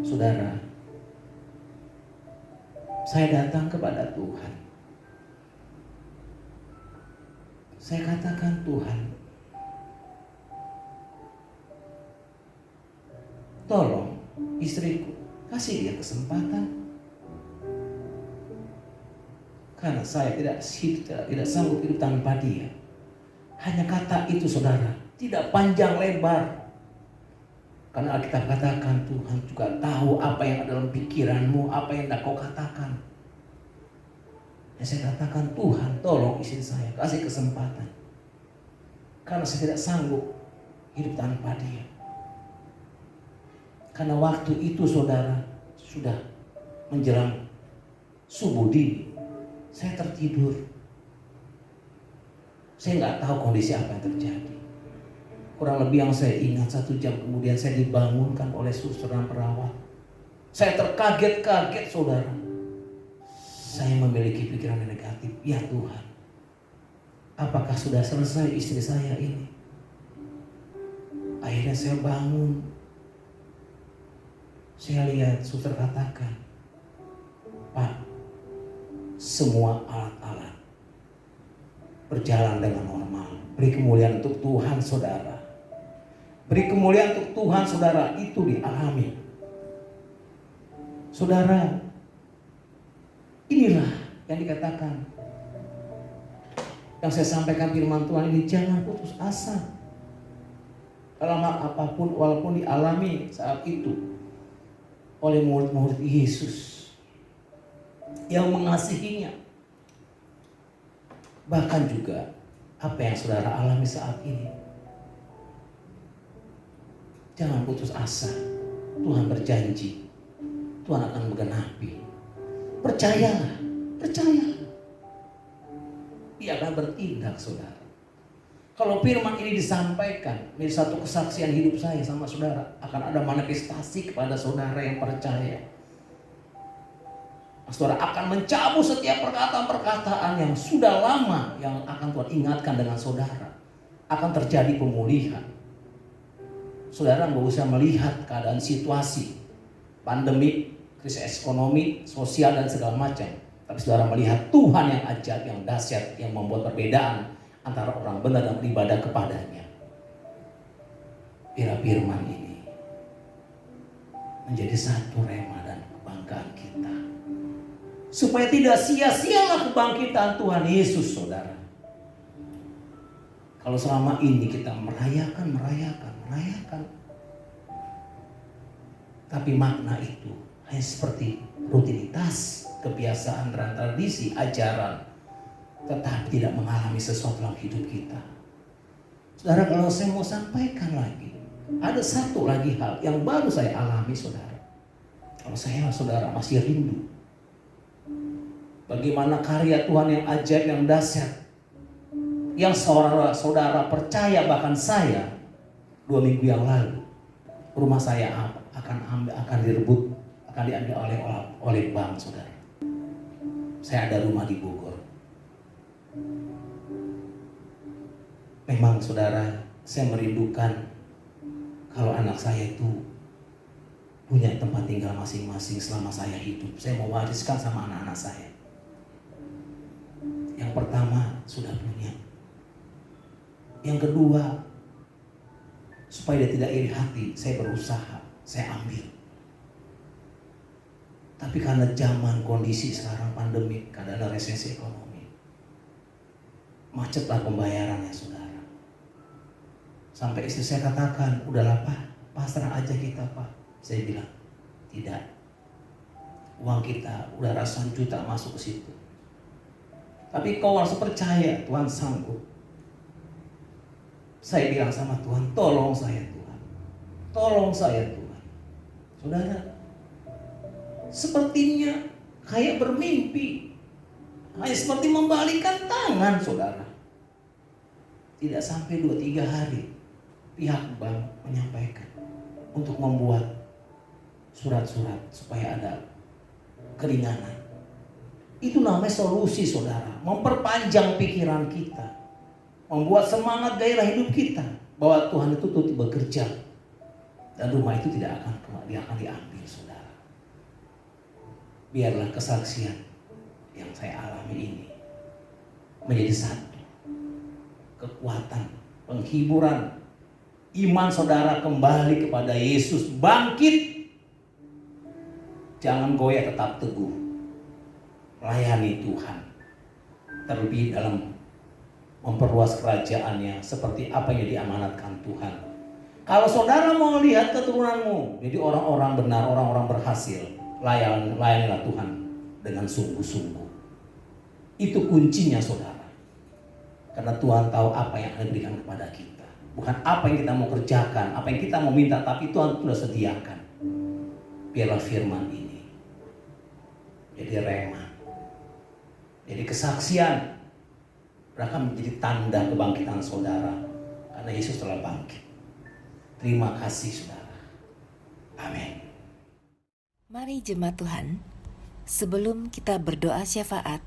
Saudara, saya datang kepada Tuhan. Saya katakan, Tuhan, tolong istriku, kasih dia kesempatan. Karena saya tidak sanggup hidup tanpa dia. Hanya kata itu saudara, tidak panjang lebar. Karena Alkitab katakan Tuhan juga tahu apa yang ada dalam pikiranmu, apa yang hendak kau katakan. Dan saya katakan, Tuhan tolong istri saya, kasih kesempatan. Karena saya tidak sanggup hidup tanpa dia. Karena waktu itu saudara sudah menjelang subuh dini, saya tertidur. Saya nggak tahu kondisi apa yang terjadi. Kurang lebih yang saya ingat 1 jam kemudian saya dibangunkan oleh suster dan perawat. Saya terkaget-kaget, saudara. Saya memiliki pikiran yang negatif. Ya Tuhan, apakah sudah selesai istri saya ini? Akhirnya saya bangun. Saya lihat suster katakan, Pak, semua alat-alat berjalan dengan normal. Beri kemuliaan untuk Tuhan, saudara. Beri kemuliaan untuk Tuhan, saudara. Itu dialami. Saudara, inilah yang dikatakan, yang saya sampaikan firman Tuhan ini, jangan putus asa. Dalam hal apapun, walaupun dialami saat itu oleh murid-murid Yesus yang mengasihinya. Bahkan juga apa yang saudara alami saat ini. Jangan putus asa. Tuhan berjanji, Tuhan akan menggenapi. Percayalah, percayalah. Dia akan bertindak, saudara. Kalau firman ini disampaikan menjadi satu kesaksian hidup saya sama saudara, akan ada manifestasi kepada saudara yang percaya. Saudara akan mencabut setiap perkataan-perkataan yang sudah lama yang akan Tuhan ingatkan dengan saudara. Akan terjadi pemulihan. Saudara nggak usah melihat keadaan situasi pandemi, krisis ekonomi, sosial dan segala macam. Tapi saudara melihat Tuhan yang ajaib, yang dahsyat, yang membuat perbedaan antara orang benar dan beribadah kepadanya. Biar firman ini menjadi satu rema dan kebanggaan kita. Supaya tidak sia-sialah kebangkitan Tuhan Yesus, saudara. Kalau selama ini kita merayakan, tapi makna itu hanya seperti rutinitas, kebiasaan dan tradisi, ajaran, tetapi tidak mengalami sesuatu dalam hidup kita. Saudara, kalau saya mau sampaikan lagi, ada satu lagi hal yang baru saya alami, saudara. Kalau saya, saudara, masih rindu bagaimana karya Tuhan yang ajaib, yang dahsyat, yang saudara percaya. Bahkan saya 2 minggu yang lalu, rumah saya akan direbut, akan diambil oleh bank, saudara. Saya ada rumah di Bogor. Memang, saudara, saya merindukan kalau anak saya itu punya tempat tinggal masing-masing selama saya hidup. Saya mau wariskan sama anak-anak saya. Yang pertama sudah punya. Yang kedua, supaya dia tidak iri hati, saya berusaha, saya ambil. Tapi karena zaman kondisi sekarang pandemi, karena ada resesi ekonomi, macetlah pembayarannya, saudara. Sampai istri saya katakan, udahlah Pak, pasrah aja kita Pak. Saya bilang, tidak. Uang kita udah ratusan juta masuk ke situ. Tapi kau harus percaya Tuhan sanggup. Saya bilang sama Tuhan, tolong saya Tuhan. Tolong saya Tuhan. Saudara, sepertinya kayak bermimpi. Hanya seperti membalikkan tangan, saudara. Tidak sampai 2-3 hari, pihak bank menyampaikan untuk membuat surat-surat supaya ada keringanan. Itu namanya solusi, saudara. Memperpanjang pikiran kita. Membuat semangat gairah hidup kita. Bahwa Tuhan itu tuh bekerja. Dan rumah itu tidak akan diambil, saudara. Biarlah kesaksian yang saya alami ini menjadi satu kekuatan, penghiburan. Iman saudara kembali kepada Yesus. Bangkit. Jangan goyah, tetap teguh. Layani Tuhan. Terlebih dalam memperluas kerajaannya seperti apa yang diamanatkan Tuhan. Kalau saudara mau lihat keturunanmu jadi orang-orang benar, orang-orang berhasil, layanilah Tuhan dengan sungguh-sungguh. Itu kuncinya, saudara. Karena Tuhan tahu apa yang akan diberikan kepada kita. Bukan apa yang kita mau kerjakan, apa yang kita mau minta, tapi Tuhan sudah sediakan. Biarlah firman ini jadi rema, jadi kesaksian, bahkan menjadi tanda kebangkitan saudara, karena Yesus telah bangkit. Terima kasih saudara. Amin. Mari jemaat Tuhan, sebelum kita berdoa syafaat,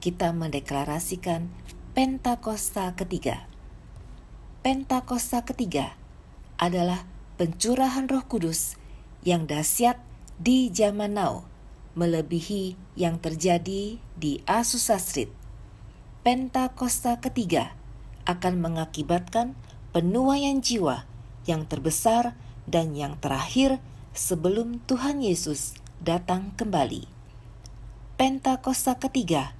kita mendeklarasikan Pentakosta ketiga. Pentakosta ketiga adalah pencurahan Roh Kudus yang dahsyat di zaman now, melebihi yang terjadi di Azusa Street. Pentakosta ketiga akan mengakibatkan penuaian jiwa yang terbesar dan yang terakhir sebelum Tuhan Yesus datang kembali. Pentakosta ketiga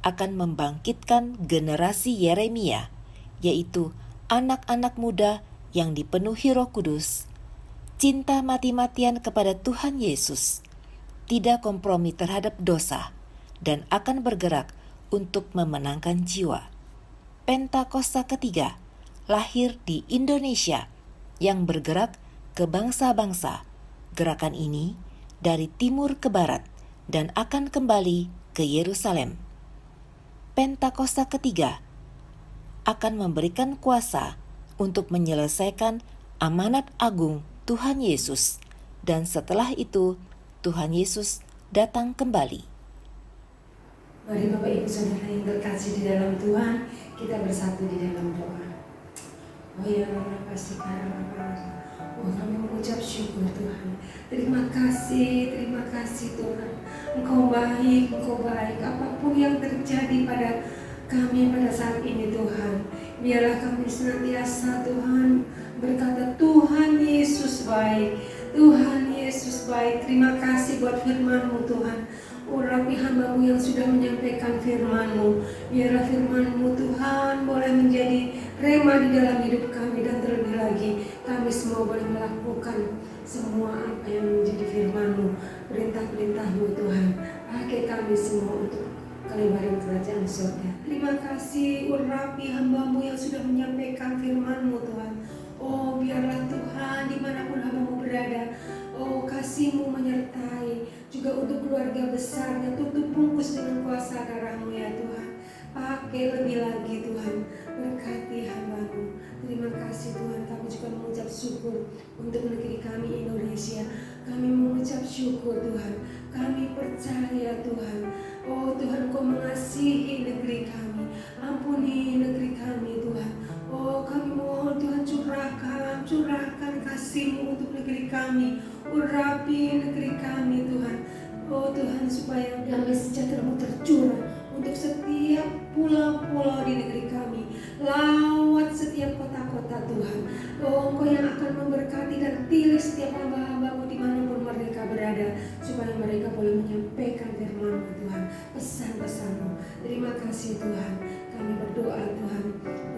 akan membangkitkan generasi Yeremia, yaitu anak-anak muda yang dipenuhi Roh Kudus, cinta mati-matian kepada Tuhan Yesus, tidak kompromi terhadap dosa, dan akan bergerak untuk memenangkan jiwa. Pentakosta ketiga lahir di Indonesia yang bergerak ke bangsa-bangsa. Gerakan ini dari timur ke barat dan akan kembali ke Yerusalem. Pentakosta ketiga akan memberikan kuasa untuk menyelesaikan amanat agung Tuhan Yesus, dan setelah itu Tuhan Yesus datang kembali. Mari Bapak Ibu Saudara yang terkasih di dalam Tuhan, kita bersatu di dalam doa. Oh ya Allah, kasih karena oh kami mengucap syukur Tuhan. Terima kasih Tuhan. Engkau baik, apapun yang terjadi pada kami pada saat ini Tuhan. Biarlah kami senantiasa Tuhan berkata Tuhan Yesus baik. Tuhan Yesus baik. Terima kasih buat firman-Mu Tuhan. Urapi hamba-Mu yang sudah menyampaikan firman-Mu. Biarlah firman-Mu Tuhan boleh menjadi rema di dalam hidup kami, dan terlebih lagi kami semua boleh melakukan semua apa yang menjadi firman-Mu, perintah-perintah-Mu Tuhan. Pakai kami semua untuk kelebaran kerajaan surga. Terima kasih urapi hamba-Mu yang sudah menyampaikan firman-Mu Tuhan. Oh biarlah Tuhan dimanapun hamba-Mu berada, oh kasih-Mu menyertai juga untuk keluarga besarnya. Tutup bungkus dengan kuasa darah-Mu ya Tuhan. Pakai lebih lagi Tuhan, berkati hamba-Mu. Terima kasih Tuhan, kami juga mengucap syukur untuk negeri kami Indonesia. Kami mengucap syukur Tuhan, kami percaya Tuhan. Oh Tuhan, Kau mengasihi negeri kami, ampuni negeri kami Tuhan. Oh kami mohon Tuhan, curahkan kasih-Mu untuk negeri kami. Urapi negeri kami Tuhan. Oh Tuhan, supaya damai sejahtera-Mu tercurah untuk setiap pulau-pulau di negeri kami. Lawat setiap kota-kota Tuhan. Oh Engkau yang akan memberkati dan pilih setiap hamba-hamba-Mu dimanapun mereka berada, supaya mereka boleh menyampaikan firman-Mu Tuhan, pesan-pesan-Mu. Terima kasih Tuhan. Kami berdoa Tuhan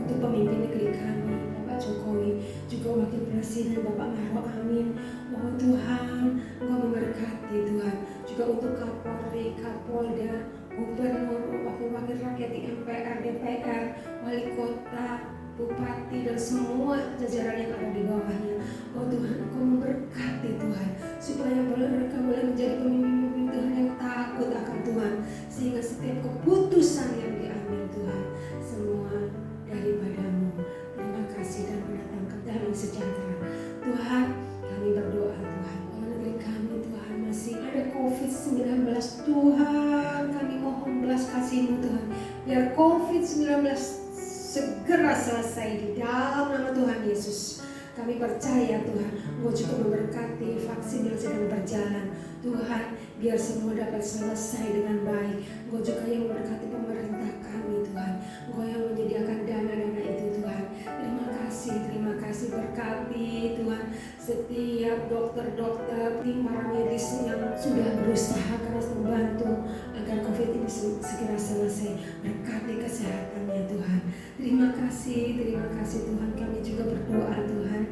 untuk pemimpin negeri kami, Bapak Jokowi, juga Wakil Presiden Bapak Maruf Amin. Oh Tuhan, Engkau memberkati Tuhan. Juga untuk Kapolri, Kapolda, Gubernur, wakil-wakil rakyat di MPR, DPR, Wali Kota, Bupati, dan semua jajaran yang ada di bawahnya. Oh Tuhan, Engkau memberkati Tuhan, supaya mereka boleh menjadi pemimpin Tuhan yang takut akan Tuhan, sehingga setiap keputusan yang diambil Tuhan, semua daripada-Mu. Terima kasih dan mendatangkan damai sejahtera. Tuhan, kami berdoa Tuhan, bahwa negeri kami Tuhan masih ada COVID-19 Tuhan, kami mohon belas kasih-Mu Tuhan, biar COVID-19 segera selesai di dalam nama Tuhan Yesus. Kami percaya Tuhan, Engkau juga memberkati vaksin yang sedang berjalan. Tuhan, biar semua dapat selesai dengan baik. Engkau juga yang memberkati pemerintah kami Tuhan. Engkau yang menyediakan dana-dana itu Tuhan. Terima kasih berkati Tuhan setiap dokter-dokter, tim para medis yang sudah berusaha keras membantu agar COVID ini segera selesai. Berkati kesehatannya Tuhan. Terima kasih Tuhan. Kami juga berdoa Tuhan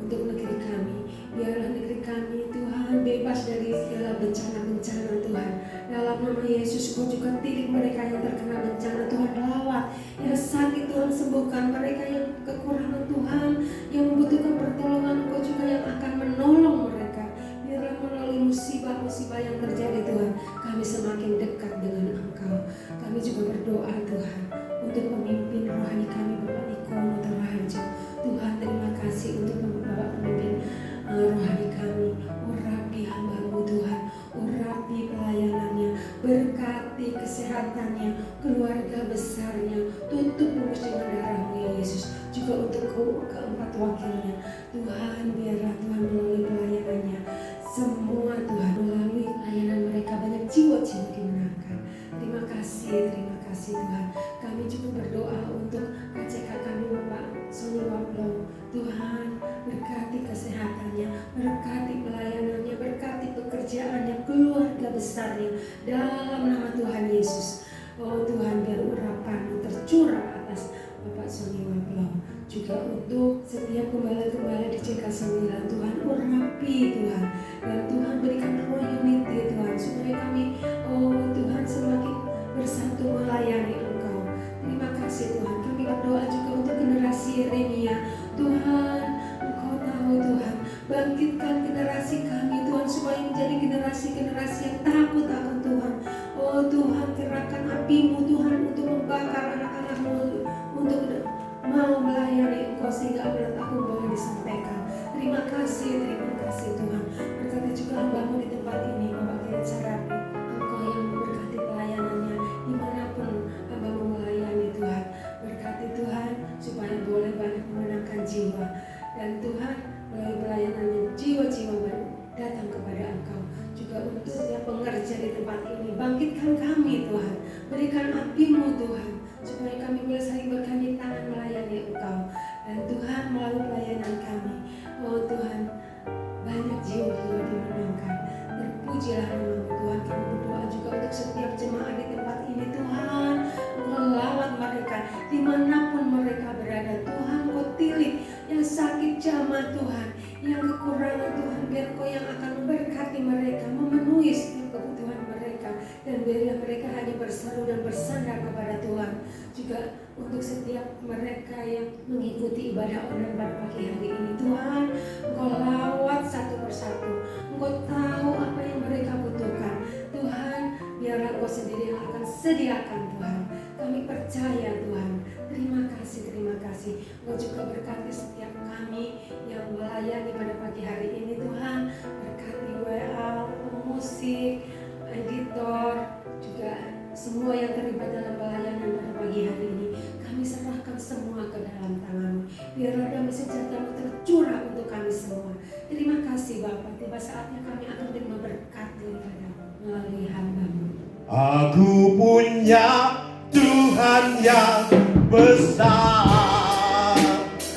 untuk negeri kami. Biarlah negeri kami Tuhan bebas dari segala bencana-bencana Tuhan. Dalam nama Yesus, Engkau juga tilik mereka yang terkena bencana Tuhan, rawat. Yang sakit Tuhan sembuhkan, mereka yang kekurangan Tuhan, yang membutuhkan pertolongan, Engkau juga yang akan menolong mereka. Biarlah melalui musibah-musibah yang terjadi Tuhan, kami semakin keempat wakilnya. Tuhan, biarlah Tuhan melalui pelayanannya semua Tuhan, melalui pelayanan mereka banyak jiwa-jiwa dimenangkan. Terima kasih Tuhan. Kami juga berdoa untuk KCK kami Bapak Sony Waplo. Tuhan, berkati kesehatannya, berkati pelayanannya, berkati pekerjaannya, keluarga besarnya dalam nama Tuhan Yesus. Oh Tuhan, biar urapan tercurah atas Bapak Sony Waplo. Juga untuk setiap gembala-gembala di CK9, Tuhan urapi Tuhan. Dan Tuhan berikan roh unity Tuhan, supaya kami, oh Tuhan, semakin bersatu melayani Engkau. Terima kasih Tuhan. Kami berdoa juga untuk generasi Yeremia. Tuhan, Engkau tahu Tuhan, bangkitkan generasi kami Tuhan, supaya menjadi generasi-generasi yang takut akan Tuhan. Oh Tuhan, kerahkan api-Mu Tuhan untuk membakar anak-anak-Mu, untuk mau melayani Engkau sehingga amanat-Mu boleh disampaikan. Terima kasih Tuhan. Berkati juga hamba-Mu di tempat ini, Bapak Kiai Sarapi. Engkau yang memberkati pelayanannya dimanapun hamba-Mu melayani Tuhan. Berkati Tuhan supaya boleh banyak memenangkan jiwa. Dan Tuhan, melalui pelayanannya jiwa-jiwa baru datang kepada Engkau. Juga untuk setiap pengerja di tempat ini, bangkitkan kami Tuhan. Berikan api-Mu Tuhan, supaya kami boleh saling bergandeng tangan melayani Engkau. Dan Tuhan, melalui pelayanan kami, oh Tuhan, banyak jiwa-jiwa dimenangkan. Terpujilah nama-Mu Tuhan. Kami berdoa juga untuk setiap jemaat di tempat ini Tuhan. Engkau lawat mereka dimanapun mereka berada. Tuhan, Engkau tilik yang sakit jamah Tuhan, yang kekurangan Tuhan. Biar Engkau yang akan memberkati mereka, memenuhi setiap kebutuhan mereka. Dan biarlah mereka hanya berseru dan bersandar kepada Tuhan. Juga untuk setiap mereka yang mengikuti ibadah online pada pagi hari ini Tuhan, Engkau lawat satu persatu. Engkau tahu apa yang mereka butuhkan Tuhan. Biarlah Engkau sendiri yang akan sediakan Tuhan. Kami percaya Tuhan. Terima kasih. Engkau juga berkati setiap kami yang melayani pada pagi hari ini Tuhan. Berkati WA, musik, editor, juga semua yang terlibat dalam pelayanan pada pagi hari ini. Kami serahkan semua ke dalam tangan-Mu. Biarlah damai sejahtera tercurah untuk kami semua. Terima kasih Bapak. Tiba saatnya kami akan menerima berkat daripada-Mu melalui hamba-Mu. Aku punya Tuhan yang besar,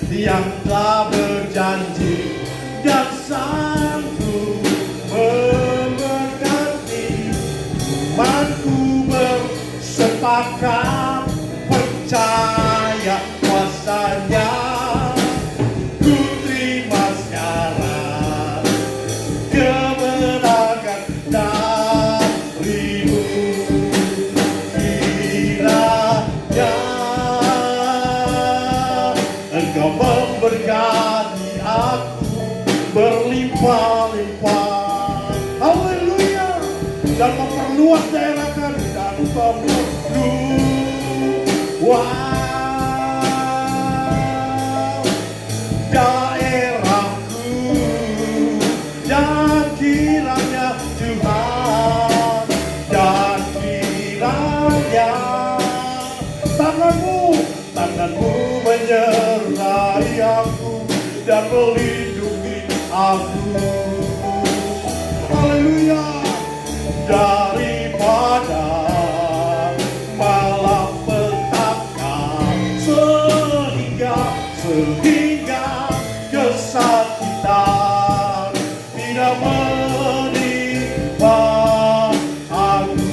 yang telah berjanji dan sanggup memberkati. Imanku bersepakat percaya kuasa-Nya. Ku terima sekarang kemenangan dari-Mu. Kiranya Engkau memberkati aku berlimpah-limpah. Haleluya. Dan memperluas daerah kami dan daerahku. Dan kiranya Tuhan, dan kiranya tanganmu menyertai aku dan melindungi aku. Haleluya. Daripada malapetaka sehingga kesakitan tidak menimpa aku,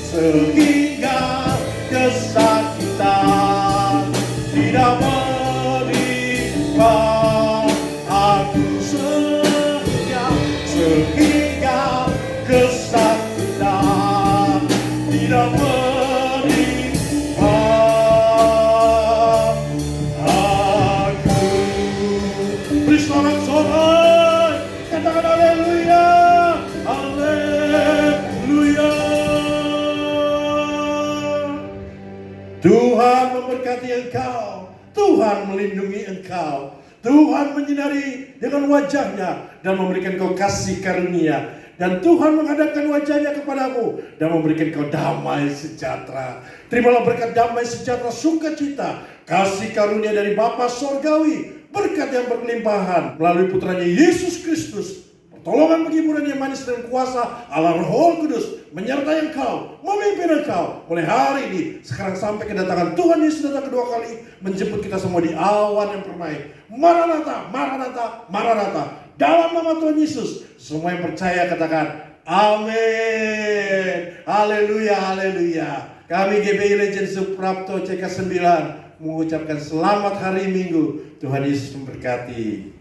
sehingga kesakitan tidak menimpa aku, sehingga kesakitan tidak menimpa aku. Beri sorak-sorai, katakan haleluya, haleluya. Tuhan memberkati engkau, Tuhan melindungi engkau, Tuhan menyinari dengan wajah-Nya dan memberikan kau kasih karunia dan Tuhan menghadapkan wajahnya kepadamu dan memberikan kau damai sejahtera. Terimalah berkat damai sejahtera, sukacita, kasih karunia dari Bapa Sorgawi, berkat yang berlimpahan melalui putranya Yesus Kristus, pertolongan penghiburan yang manis dan kuasa Allah Roh Kudus menyertai engkau, memimpin engkau mulai hari ini, sekarang sampai kedatangan Tuhan Yesus datang kedua kali, menjemput kita semua di awan yang permai. Maranatha, Maranatha, Maranatha. Dalam nama Tuhan Yesus, semua yang percaya katakan amin. Haleluya, haleluya. Kami GBI Legend Suprapto CK9 mengucapkan selamat hari Minggu. Tuhan Yesus memberkati.